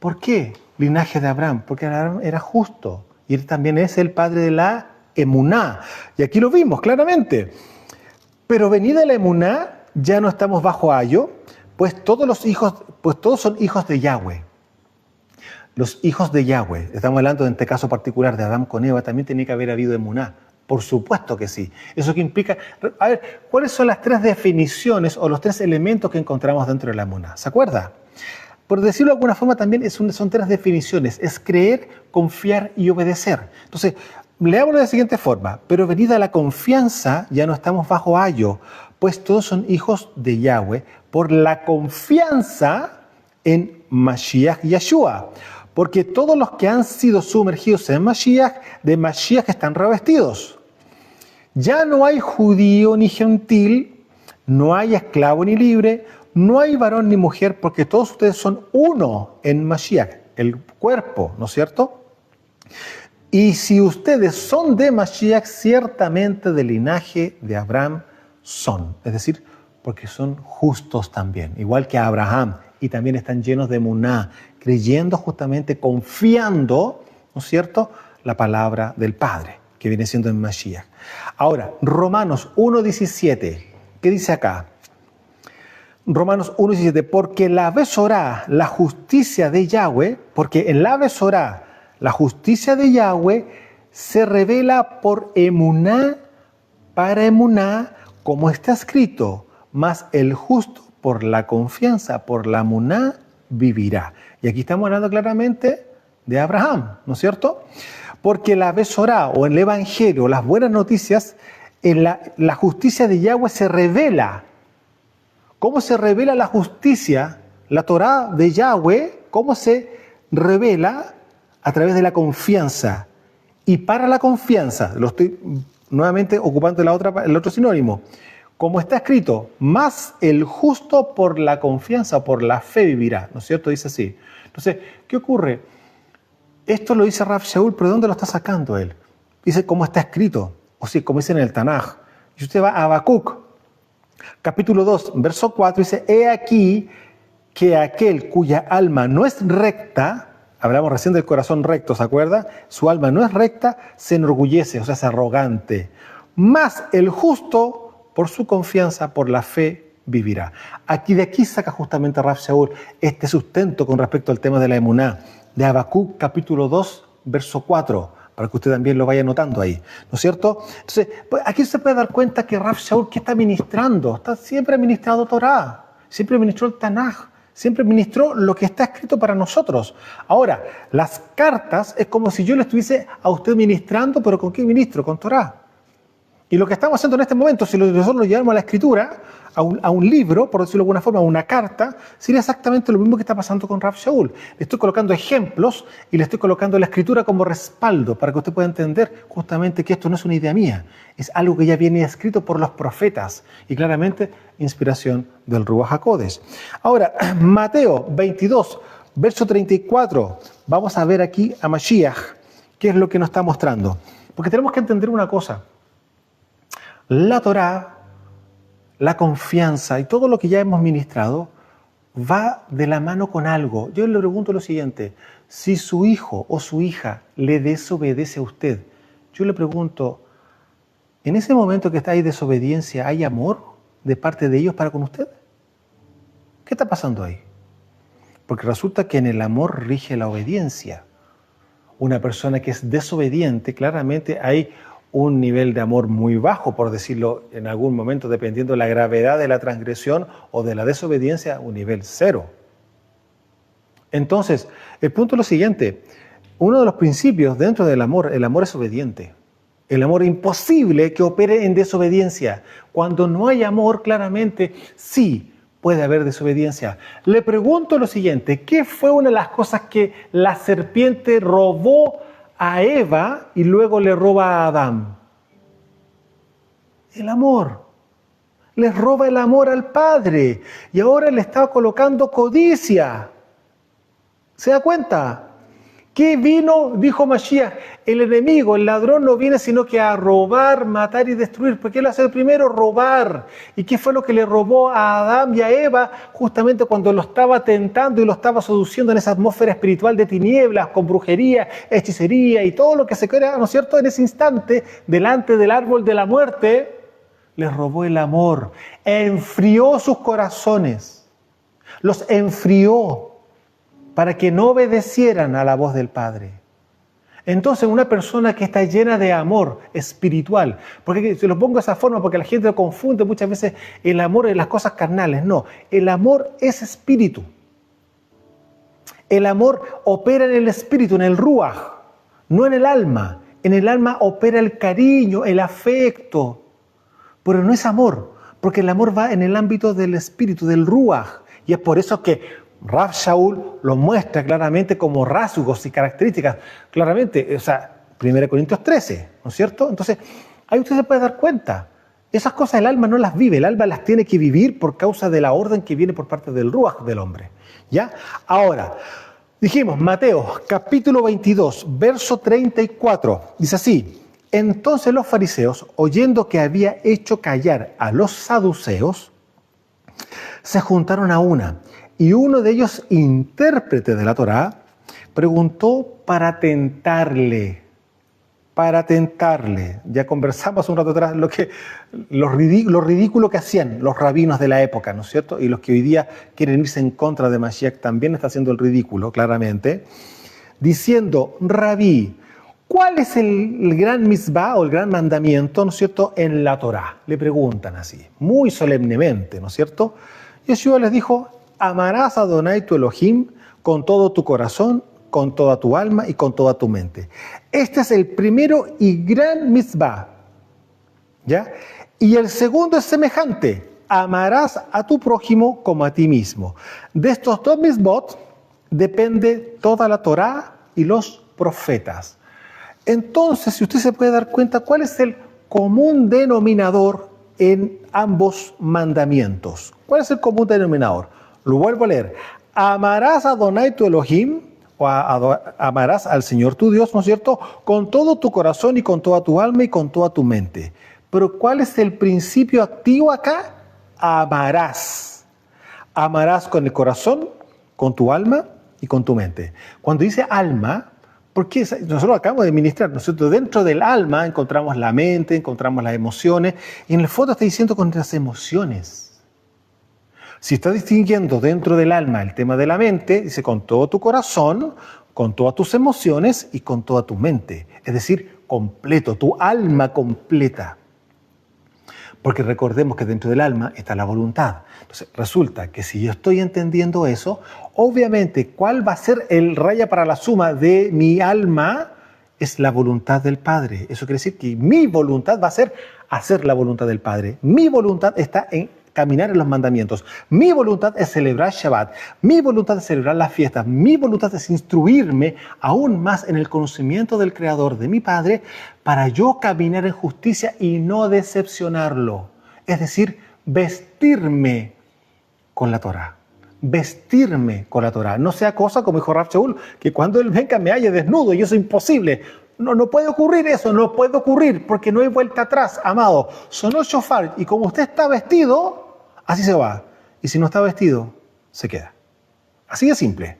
¿Por qué linaje de Abraham? Porque Abraham era justo y él también es el padre de la emuná. Y aquí lo vimos claramente. Pero venida la emuná, ya no estamos bajo ayo, pues todos son hijos de Yahweh. Los hijos de Yahweh, estamos hablando en este caso particular de Adán con Eva, también tenía que haber habido emuná. Por supuesto que sí. Eso que implica, a ver, ¿cuáles son las 3 definiciones o los 3 elementos que encontramos dentro de la emuná? ¿Se acuerda? Por decirlo de alguna forma también son 3 definiciones. Es creer, confiar y obedecer. Entonces, leámoslo de la siguiente forma. Pero venida la confianza, ya no estamos bajo ayo, pues todos son hijos de Yahweh por la confianza en Mashiach Yeshua. Porque todos los que han sido sumergidos en Mashiach, de Mashiach están revestidos. Ya no hay judío ni gentil, no hay esclavo ni libre, no hay varón ni mujer, porque todos ustedes son uno en Mashiach, el cuerpo, ¿no es cierto? Y si ustedes son de Mashiach, ciertamente del linaje de Abraham son. Es decir, porque son justos también, igual que Abraham, y también están llenos de emuná, creyendo justamente, confiando, ¿no es cierto?, la palabra del Padre, que viene siendo en Mashiach. Ahora, Romanos 1:17, ¿qué dice acá? Romanos 1:17, porque la Besorá, la justicia de Yahweh, porque en la Besorá, la justicia de Yahweh se revela por emuná para emuná, como está escrito, mas el justo por la confianza, por la emuná, vivirá. Y aquí estamos hablando claramente de Abraham, ¿no es cierto? Porque la Besorá, o el Evangelio, las buenas noticias, en la justicia de Yahweh se revela. ¿Cómo se revela la justicia, la Torá de Yahweh? ¿Cómo se revela? A través de la confianza. Y para la confianza, lo estoy nuevamente ocupando el otro sinónimo, como está escrito, más el justo por la confianza, por la fe vivirá, ¿no es cierto? Dice así. Entonces, ¿qué ocurre? Esto lo dice Rav Shaul, pero ¿de dónde lo está sacando él? Dice, como está escrito, o sea, como dice en el Tanaj. Y usted va a Habacuc, capítulo 2, verso 4, dice, he aquí que aquel cuya alma no es recta, hablamos recién del corazón recto, ¿se acuerda? Su alma no es recta, se enorgullece, o sea, es arrogante. Más el justo, por su confianza, por la fe, vivirá. De aquí saca justamente Rav Shaul este sustento con respecto al tema de la emuná, de Habacuc, capítulo 2, verso 4, para que usted también lo vaya notando ahí, ¿no es cierto? Entonces, pues aquí se puede dar cuenta que Rav Shaul, ¿qué está ministrando? Siempre ha ministrado Torá, siempre ministró el Tanaj, siempre ministró lo que está escrito para nosotros. Ahora, las cartas es como si yo le estuviese a usted ministrando, pero ¿con qué ministro? Con Torá. Y lo que estamos haciendo en este momento, si nosotros lo llevamos a la escritura, a un libro, por decirlo de alguna forma, a una carta, sería exactamente lo mismo que está pasando con Rav Shaul. Le estoy colocando ejemplos y le estoy colocando la escritura como respaldo para que usted pueda entender justamente que esto no es una idea mía, es algo que ya viene escrito por los profetas y claramente inspiración del Ruach HaKodesh. Ahora, Mateo 22, verso 34, vamos a ver aquí a Mashiach, qué es lo que nos está mostrando. Porque tenemos que entender una cosa. La Torá, la confianza y todo lo que ya hemos ministrado va de la mano con algo. Yo le pregunto lo siguiente, si su hijo o su hija le desobedece a usted, yo le pregunto, ¿en ese momento que está ahí desobediencia, hay amor de parte de ellos para con usted? ¿Qué está pasando ahí? Porque resulta que en el amor rige la obediencia. Una persona que es desobediente, claramente hay un nivel de amor muy bajo, por decirlo en algún momento, dependiendo de la gravedad de la transgresión o de la desobediencia, un nivel 0. Entonces, el punto es lo siguiente, uno de los principios dentro del amor, el amor es obediente. El amor es imposible que opere en desobediencia. Cuando no hay amor, claramente sí puede haber desobediencia. Le pregunto lo siguiente, ¿qué fue una de las cosas que la serpiente robó a Eva y luego le roba a Adán? El amor. Les roba el amor al Padre y ahora le está colocando codicia. ¿Se da cuenta? ¿Qué vino? Dijo Mashiach, el enemigo, el ladrón no viene sino que a robar, matar y destruir. ¿Por qué lo hace primero? Robar. ¿Y qué fue lo que le robó a Adán y a Eva justamente cuando lo estaba tentando y lo estaba seduciendo en esa atmósfera espiritual de tinieblas, con brujería, hechicería y todo lo que se crea, ¿no es cierto? En ese instante, delante del árbol de la muerte, les robó el amor, enfrió sus corazones, los enfrió para que no obedecieran a la voz del Padre. Entonces, una persona que está llena de amor espiritual, porque se lo pongo de esa forma porque la gente lo confunde muchas veces el amor en las cosas carnales. No, el amor es espíritu. El amor opera en el espíritu, en el ruaj, no en el alma. En el alma opera el cariño, el afecto, pero no es amor. Porque el amor va en el ámbito del espíritu, del ruaj. Y es por eso que Rav Shaul lo muestra claramente como rasgos y características. Claramente, o sea, 1 Corintios 13, ¿no es cierto? Entonces, ahí usted se puede dar cuenta. Esas cosas el alma no las vive, el alma las tiene que vivir por causa de la orden que viene por parte del ruaj del hombre. ¿Ya? Ahora, dijimos, Mateo, capítulo 22, verso 34, dice así: entonces los fariseos, oyendo que había hecho callar a los saduceos, se juntaron a una, y uno de ellos, intérprete de la Torá, preguntó para tentarle. Ya conversamos un rato atrás lo ridículo que hacían los rabinos de la época, ¿no es cierto? Y los que hoy día quieren irse en contra de Mashiach también está haciendo el ridículo, claramente, diciendo: Rabí, ¿cuál es el gran misbah o el gran mandamiento, ¿no es cierto?, en la Torá? Le preguntan así, muy solemnemente, ¿no es cierto? Yeshua les dijo: amarás a Adonai tu Elohim con todo tu corazón, con toda tu alma y con toda tu mente. Este es el primero y gran misbah, ¿ya? Y el segundo es semejante: amarás a tu prójimo como a ti mismo. De estos dos misbot depende toda la Torá y los profetas. Entonces, si usted se puede dar cuenta, ¿cuál es el común denominador en ambos mandamientos? ¿Cuál es el común denominador? Lo vuelvo a leer: amarás a Adonai tu Elohim, o amarás al Señor tu Dios, ¿no es cierto?, con todo tu corazón y con toda tu alma y con toda tu mente. Pero ¿cuál es el principio activo acá? Amarás. Amarás con el corazón, con tu alma y con tu mente. Cuando dice alma, porque nosotros acabamos de ministrar, nosotros dentro del alma encontramos la mente, encontramos las emociones, y en el fondo está diciendo con las emociones. Si está distinguiendo dentro del alma el tema de la mente, dice con todo tu corazón, con todas tus emociones y con toda tu mente. Es decir, completo, tu alma completa. Porque recordemos que dentro del alma está la voluntad. Entonces, resulta que si yo estoy entendiendo eso, obviamente, ¿cuál va a ser el raya para la suma de mi alma? Es la voluntad del Padre. Eso quiere decir que mi voluntad va a ser hacer la voluntad del Padre. Mi voluntad está en caminar en los mandamientos. Mi voluntad es celebrar Shabbat. Mi voluntad es celebrar las fiestas. Mi voluntad es instruirme aún más en el conocimiento del Creador, de mi Padre, para yo caminar en justicia y no decepcionarlo. Es decir, vestirme con la Torá. Vestirme con la Torá. No sea cosa como dijo Rav Shaul, que cuando Él venga me halle desnudo y eso es imposible. No puede ocurrir eso, no puede ocurrir porque no hay vuelta atrás, amado. Sonó el shofar y como usted está vestido, así se va. Y si no está vestido, se queda. Así de simple.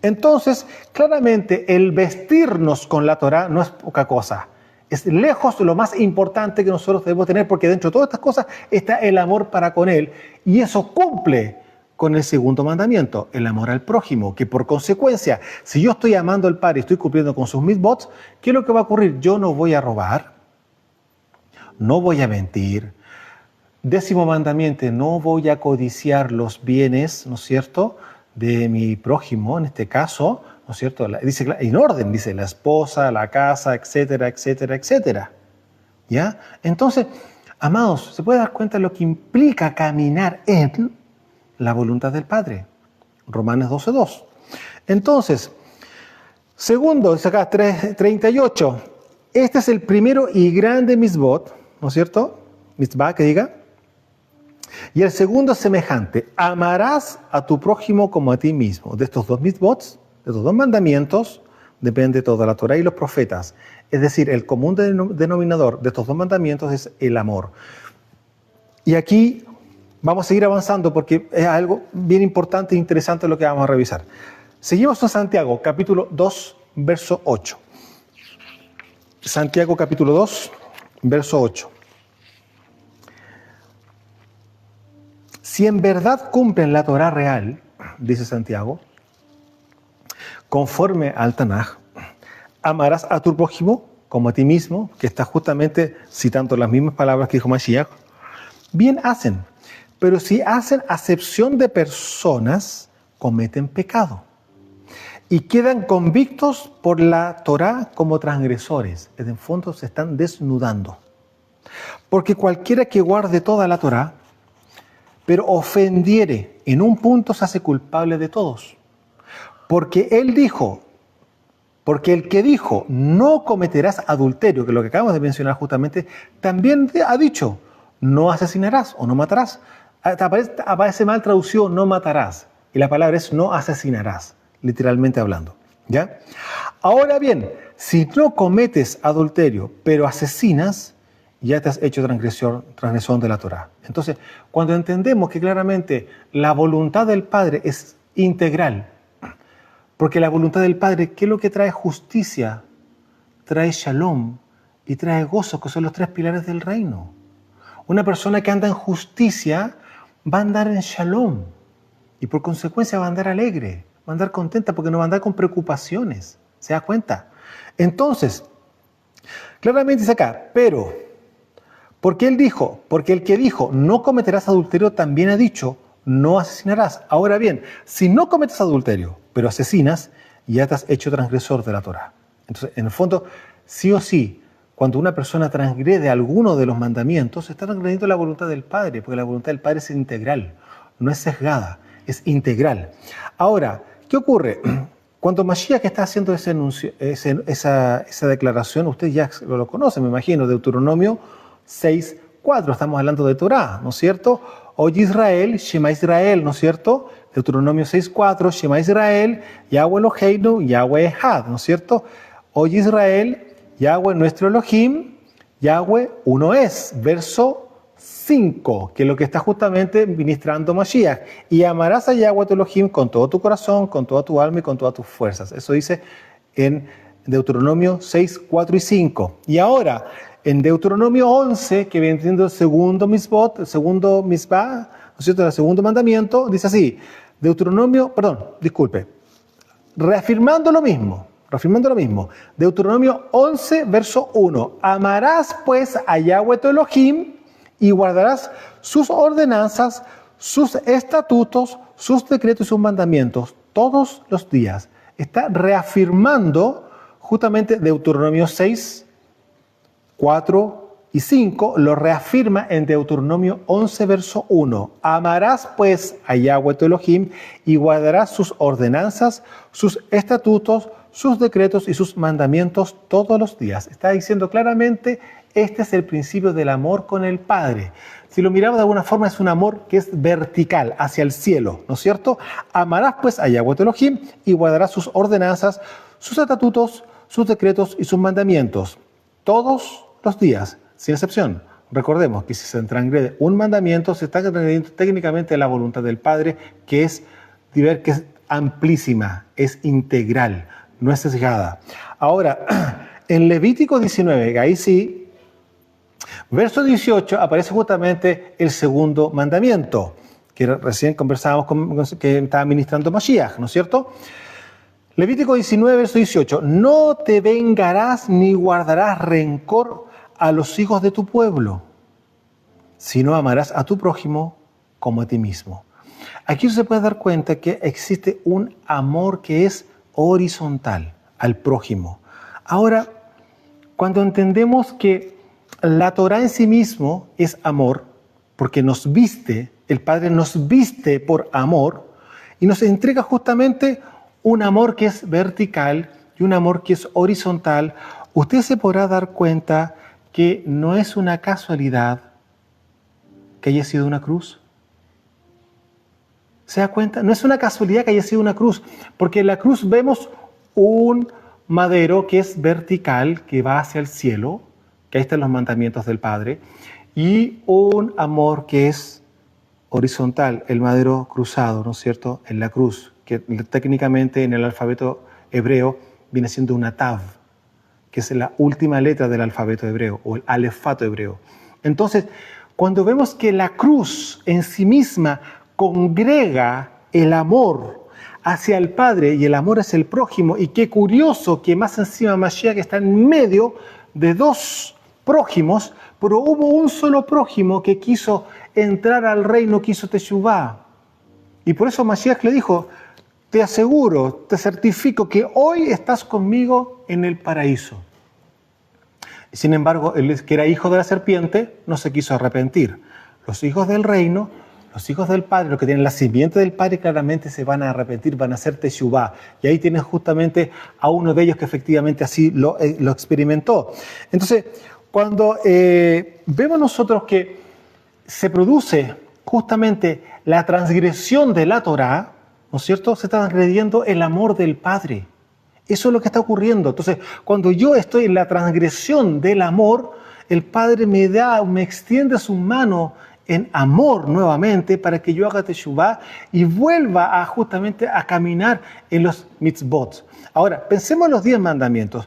Entonces, claramente, el vestirnos con la Torá no es poca cosa. Es lejos lo más importante que nosotros debemos tener, porque dentro de todas estas cosas está el amor para con Él. Y eso cumple con el segundo mandamiento, el amor al prójimo, que por consecuencia, si yo estoy amando al Padre y estoy cumpliendo con sus mitzvot, ¿qué es lo que va a ocurrir? Yo no voy a robar, no voy a mentir. 10º mandamiento, no voy a codiciar los bienes, ¿no es cierto?, de mi prójimo, en este caso, ¿no es cierto? Dice en orden, dice la esposa, la casa, etcétera, etcétera, etcétera. ¿Ya? Entonces, amados, se puede dar cuenta de lo que implica caminar en la voluntad del Padre. Romanos 12:2. Entonces, segundo, dice acá 38. Este es el primero y grande misbot, ¿no es cierto? Mitzvah, que diga. Y el segundo es semejante: amarás a tu prójimo como a ti mismo. De estos dos mitzvots, de estos dos mandamientos, depende toda la Torah y los profetas. Es decir, el común denominador de estos dos mandamientos es el amor. Y aquí vamos a seguir avanzando porque es algo bien importante e interesante lo que vamos a revisar. Seguimos en Santiago, capítulo 2, verso 8. Santiago, capítulo 2, verso 8. Si en verdad cumplen la Torá real, dice Santiago, conforme al Tanaj, amarás a tu prójimo como a ti mismo, que está justamente citando las mismas palabras que dijo Mashiach. Bien hacen, pero si hacen acepción de personas, cometen pecado y quedan convictos por la Torá como transgresores. En el fondo se están desnudando. Porque cualquiera que guarde toda la Torá pero ofendiere en un punto se hace culpable de todos. Porque el que dijo, no cometerás adulterio, que es lo que acabamos de mencionar justamente, también ha dicho, no asesinarás o no matarás. Aparece mal traducido, no matarás. Y la palabra es no asesinarás, literalmente hablando. ¿Ya? Ahora bien, si no cometes adulterio, pero asesinas, ya te has hecho transgresión de la Torá. Entonces, cuando entendemos que claramente la voluntad del Padre es integral, porque la voluntad del Padre, ¿qué es lo que trae? Justicia, trae shalom y trae gozo, que son los tres pilares del reino. Una persona que anda en justicia va a andar en shalom y por consecuencia va a andar alegre, va a andar contenta porque no va a andar con preocupaciones. ¿Se da cuenta? Entonces, claramente dice acá, pero, porque el que dijo, no cometerás adulterio, también ha dicho, no asesinarás. Ahora bien, si no cometes adulterio, pero asesinas, ya te has hecho transgresor de la Torá. Entonces, en el fondo, sí o sí, cuando una persona transgrede alguno de los mandamientos, está transgrediendo la voluntad del Padre, porque la voluntad del Padre es integral, no es sesgada, es integral. Ahora, ¿qué ocurre? Cuando Mashiach está haciendo esa declaración, usted ya lo conoce, me imagino, Deuteronomio 6:4, estamos hablando de Torá, ¿no es cierto? Oye Israel, Shema Israel, ¿no es cierto? Deuteronomio 6:4, Shema Israel, Yahweh Eloheinu, Yahweh Echad, ¿no es cierto? Oye Israel, Yahweh nuestro Elohim, Yahweh uno es. Verso 5, que es lo que está justamente ministrando Mashiach. Y amarás a Yahweh tu Elohim con todo tu corazón, con toda tu alma y con todas tus fuerzas. Eso dice en Deuteronomio 6, 4 y 5. Y ahora, en Deuteronomio 11, que viene siendo el segundo misbot, el segundo misbah, ¿no es cierto? El segundo mandamiento, dice así, reafirmando lo mismo, Deuteronomio 11, verso 1, amarás pues a Yahweh tu Elohim y guardarás sus ordenanzas, sus estatutos, sus decretos y sus mandamientos todos los días. Está reafirmando justamente Deuteronomio 6, 4 y 5, lo reafirma en Deuteronomio 11, verso 1. Amarás pues a Yahweh tu Elohim y guardarás sus ordenanzas, sus estatutos, sus decretos y sus mandamientos todos los días. Está diciendo claramente, este es el principio del amor con el Padre. Si lo miramos de alguna forma, es un amor que es vertical, hacia el cielo, ¿no es cierto? Amarás pues a Yahweh tu Elohim y guardarás sus ordenanzas, sus estatutos, sus decretos y sus mandamientos todos los días, sin excepción. Recordemos que si se transgrede un mandamiento, se está transgrediendo técnicamente la voluntad del Padre, que es amplísima, es integral, no es sesgada. Ahora, en Levítico 19, ahí sí, verso 18, aparece justamente el segundo mandamiento, que recién conversábamos que estaba ministrando Mashiach, ¿no es cierto? Levítico 19, verso 18, no te vengarás ni guardarás rencor a los hijos de tu pueblo, sino amarás a tu prójimo como a ti mismo. Aquí se puede dar cuenta que existe un amor que es horizontal al prójimo. Ahora, cuando entendemos que la Torá en sí mismo es amor, porque nos viste, el Padre nos viste por amor y nos entrega justamente un amor que es vertical y un amor que es horizontal, usted se podrá dar cuenta que no es una casualidad que haya sido una cruz. ¿Se da cuenta? No es una casualidad que haya sido una cruz, porque en la cruz vemos un madero que es vertical, que va hacia el cielo, que ahí están los mandamientos del Padre, y un amor que es horizontal, el madero cruzado, ¿no es cierto?, en la cruz, que técnicamente en el alfabeto hebreo viene siendo una tav, que es la última letra del alfabeto hebreo, o el alefato hebreo. Entonces, cuando vemos que la cruz en sí misma congrega el amor hacia el Padre y el amor hacia el prójimo, y qué curioso que más encima Mashiach está en medio de dos prójimos, pero hubo un solo prójimo que quiso entrar al reino, quiso teshuvá. Y por eso Mashiach le dijo, te aseguro, te certifico que hoy estás conmigo en el paraíso. Sin embargo, él que era hijo de la serpiente no se quiso arrepentir. Los hijos del reino Los hijos del Padre, los que tienen la simiente del Padre, claramente se van a arrepentir, van a hacer teshuvá. Y ahí tienes justamente a uno de ellos que efectivamente así lo experimentó. Entonces, cuando vemos nosotros que se produce justamente la transgresión de la Torá, ¿no es cierto? Se está transgrediendo el amor del Padre. Eso es lo que está ocurriendo. Entonces, cuando yo estoy en la transgresión del amor, el Padre me extiende su mano en amor nuevamente para que yo haga teshuvá y vuelva justamente a caminar en los mitzvot. Ahora, pensemos en los 10 mandamientos.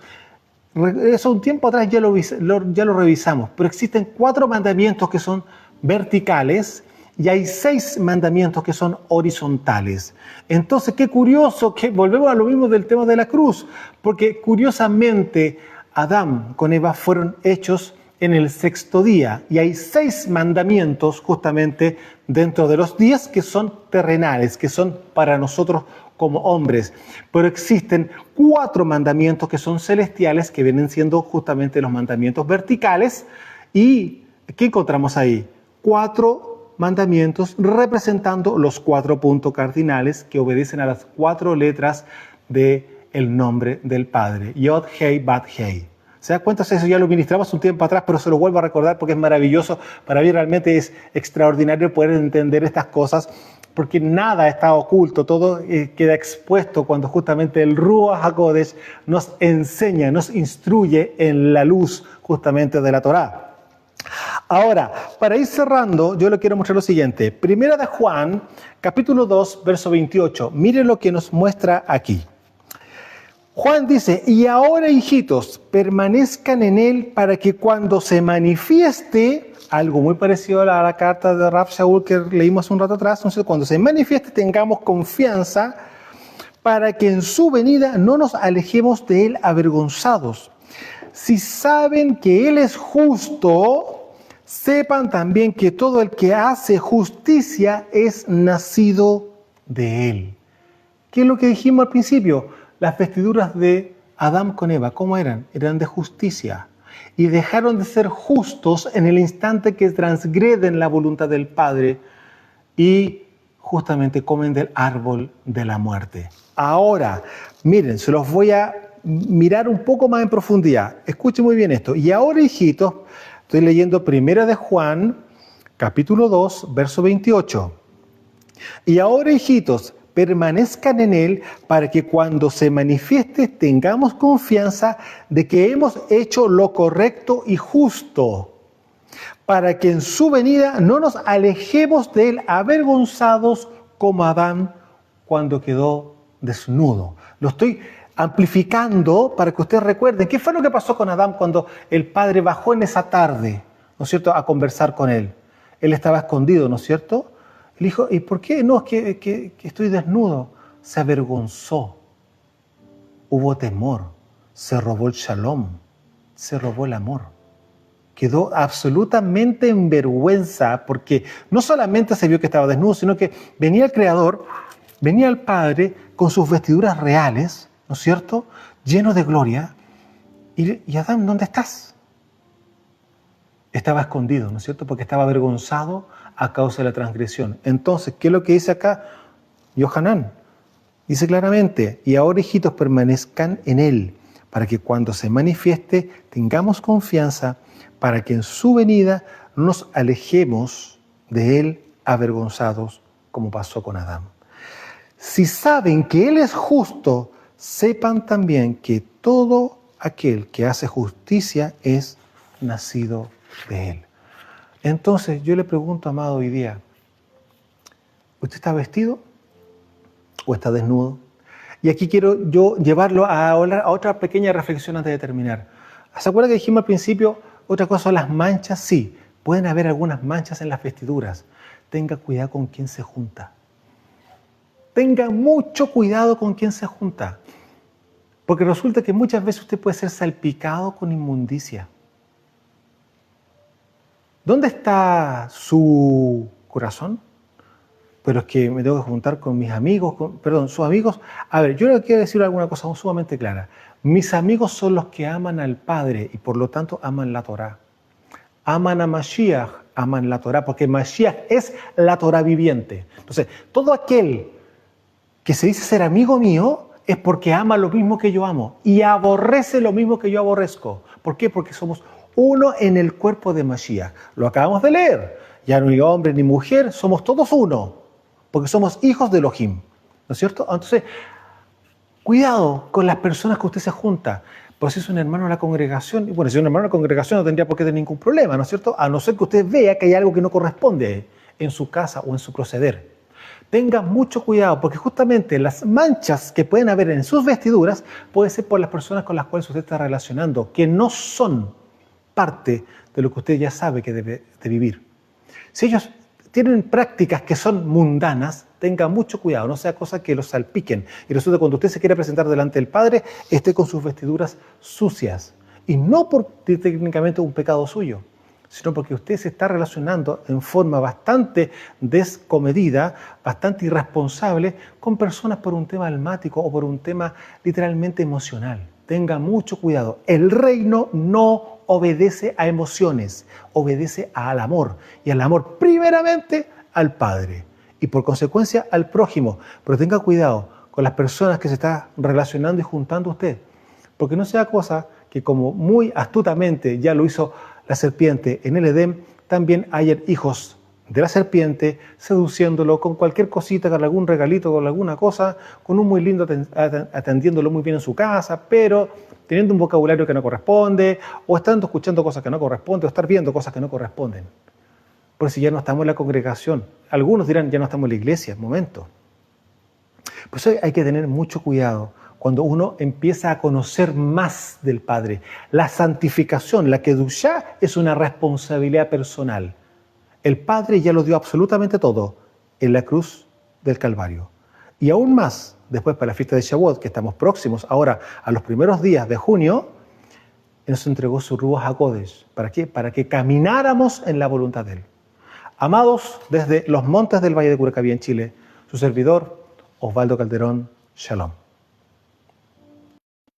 Eso un tiempo atrás ya lo revisamos, pero existen 4 mandamientos que son verticales y hay 6 mandamientos que son horizontales. Entonces, qué curioso que volvemos a lo mismo del tema de la cruz, porque curiosamente Adán con Eva fueron hechos en el 6º día y hay 6 mandamientos justamente dentro de los 10 que son terrenales, que son para nosotros como hombres, pero existen 4 mandamientos que son celestiales, que vienen siendo justamente los mandamientos verticales. ¿Y qué encontramos ahí? 4 mandamientos representando los 4 puntos cardinales que obedecen a las 4 letras del nombre del Padre. Yod, Hei, Bat, Hei. ¿Se da cuenta? Eso ya lo ministramos un tiempo atrás, pero se lo vuelvo a recordar porque es maravilloso. Para mí realmente es extraordinario poder entender estas cosas, porque nada está oculto, todo queda expuesto cuando justamente el Ruach HaKodesh nos enseña, nos instruye en la luz justamente de la Torá. Ahora, para ir cerrando, yo le quiero mostrar lo siguiente. Primera de Juan, capítulo 2, verso 28. Miren lo que nos muestra aquí. Juan dice, y ahora, hijitos, permanezcan en él para que cuando se manifieste, algo muy parecido a la carta de Rav Shaul que leímos un rato atrás, entonces cuando se manifieste tengamos confianza para que en su venida no nos alejemos de él avergonzados. Si saben que él es justo, sepan también que todo el que hace justicia es nacido de él. ¿Qué es lo que dijimos al principio? Las vestiduras de Adán con Eva, ¿cómo eran? Eran de justicia. Y dejaron de ser justos en el instante que transgreden la voluntad del Padre y justamente comen del árbol de la muerte. Ahora, miren, se los voy a mirar un poco más en profundidad. Escuchen muy bien esto. Y ahora, hijitos, estoy leyendo Primera de Juan, capítulo 2, verso 28. Y ahora, hijitos, permanezcan en él para que cuando se manifieste tengamos confianza de que hemos hecho lo correcto y justo, para que en su venida no nos alejemos de él avergonzados como Adán cuando quedó desnudo. Lo estoy amplificando para que ustedes recuerden qué fue lo que pasó con Adán cuando el Padre bajó en esa tarde, ¿no es cierto?, a conversar con él. Él estaba escondido, ¿no es cierto? Él dijo, ¿y por qué? No, es que estoy desnudo. Se avergonzó. Hubo temor. Se robó el shalom. Se robó el amor. Quedó absolutamente en vergüenza porque no solamente se vio que estaba desnudo, sino que venía el Creador, venía el Padre con sus vestiduras reales, ¿no es cierto?, lleno de gloria. Y Adán, ¿dónde estás? Estaba escondido, ¿no es cierto?, porque estaba avergonzado a causa de la transgresión. Entonces, ¿qué es lo que dice acá Yohanan? Dice claramente, y ahora, hijitos, permanezcan en él, para que cuando se manifieste tengamos confianza, para que en su venida no nos alejemos de él avergonzados, como pasó con Adán. Si saben que él es justo, sepan también que todo aquel que hace justicia es nacido de él. Entonces yo le pregunto, amado, hoy día, ¿usted está vestido o está desnudo? Y aquí quiero yo llevarlo a otra pequeña reflexión antes de terminar. ¿Se acuerda que dijimos al principio, otra cosa son las manchas? Sí, pueden haber algunas manchas en las vestiduras. Tenga cuidado con quién se junta. Tenga mucho cuidado con quién se junta. Porque resulta que muchas veces usted puede ser salpicado con inmundicia. ¿Dónde está su corazón? Pero es que me tengo que juntar con mis amigos, sus amigos. A ver, yo le quiero decir alguna cosa sumamente clara. Mis amigos son los que aman al Padre y por lo tanto aman la Torá. Aman a Mashiach aman la Torá, porque Mashiach es la Torá viviente. Entonces, todo aquel que se dice ser amigo mío es porque ama lo mismo que yo amo y aborrece lo mismo que yo aborrezco. ¿Por qué? Porque somos uno en el cuerpo de Mashiach. Lo acabamos de leer. Ya no hay hombre ni mujer, somos todos uno, porque somos hijos de Elohim. ¿No es cierto? Entonces, cuidado con las personas que usted se junta. Pues si es un hermano de la congregación, y bueno, si es un hermano de la congregación no tendría por qué tener ningún problema, ¿no es cierto? A no ser que usted vea que hay algo que no corresponde en su casa o en su proceder. Tenga mucho cuidado, porque justamente las manchas que pueden haber en sus vestiduras pueden ser por las personas con las cuales usted está relacionando, que no son parte de lo que usted ya sabe que debe de vivir. Si ellos tienen prácticas que son mundanas, tenga mucho cuidado, no sea cosa que los salpiquen. Y resulta que cuando usted se quiere presentar delante del Padre, esté con sus vestiduras sucias. Y no por técnicamente un pecado suyo, sino porque usted se está relacionando en forma bastante descomedida, bastante irresponsable, con personas por un tema almático o por un tema literalmente emocional. Tenga mucho cuidado. El reino no obedece a emociones, obedece al amor. Y al amor primeramente al Padre. Y por consecuencia al prójimo. Pero tenga cuidado con las personas que se está relacionando y juntando usted. Porque no sea cosa que, como muy astutamente ya lo hizo la serpiente en el Edén, también hayan hijos de la serpiente seduciéndolo con cualquier cosita, con algún regalito, con alguna cosa, con un muy lindo atendiéndolo muy bien en su casa, pero teniendo un vocabulario que no corresponde, o estando escuchando cosas que no corresponden, o estar viendo cosas que no corresponden. Por si ya no estamos en la congregación. Algunos dirán, ya no estamos en la iglesia, momento. Por eso hay que tener mucho cuidado cuando uno empieza a conocer más del Padre. La santificación, la kedushá, es una responsabilidad personal. El Padre ya lo dio absolutamente todo en la cruz del Calvario. Y aún más, después para la fiesta de Shavuot, que estamos próximos ahora a los primeros días de junio, Él nos entregó su Ruach HaKodesh. ¿Para qué? Para que camináramos en la voluntad de Él. Amados, desde los montes del Valle de Curacaví en Chile, su servidor, Osvaldo Calderón, Shalom.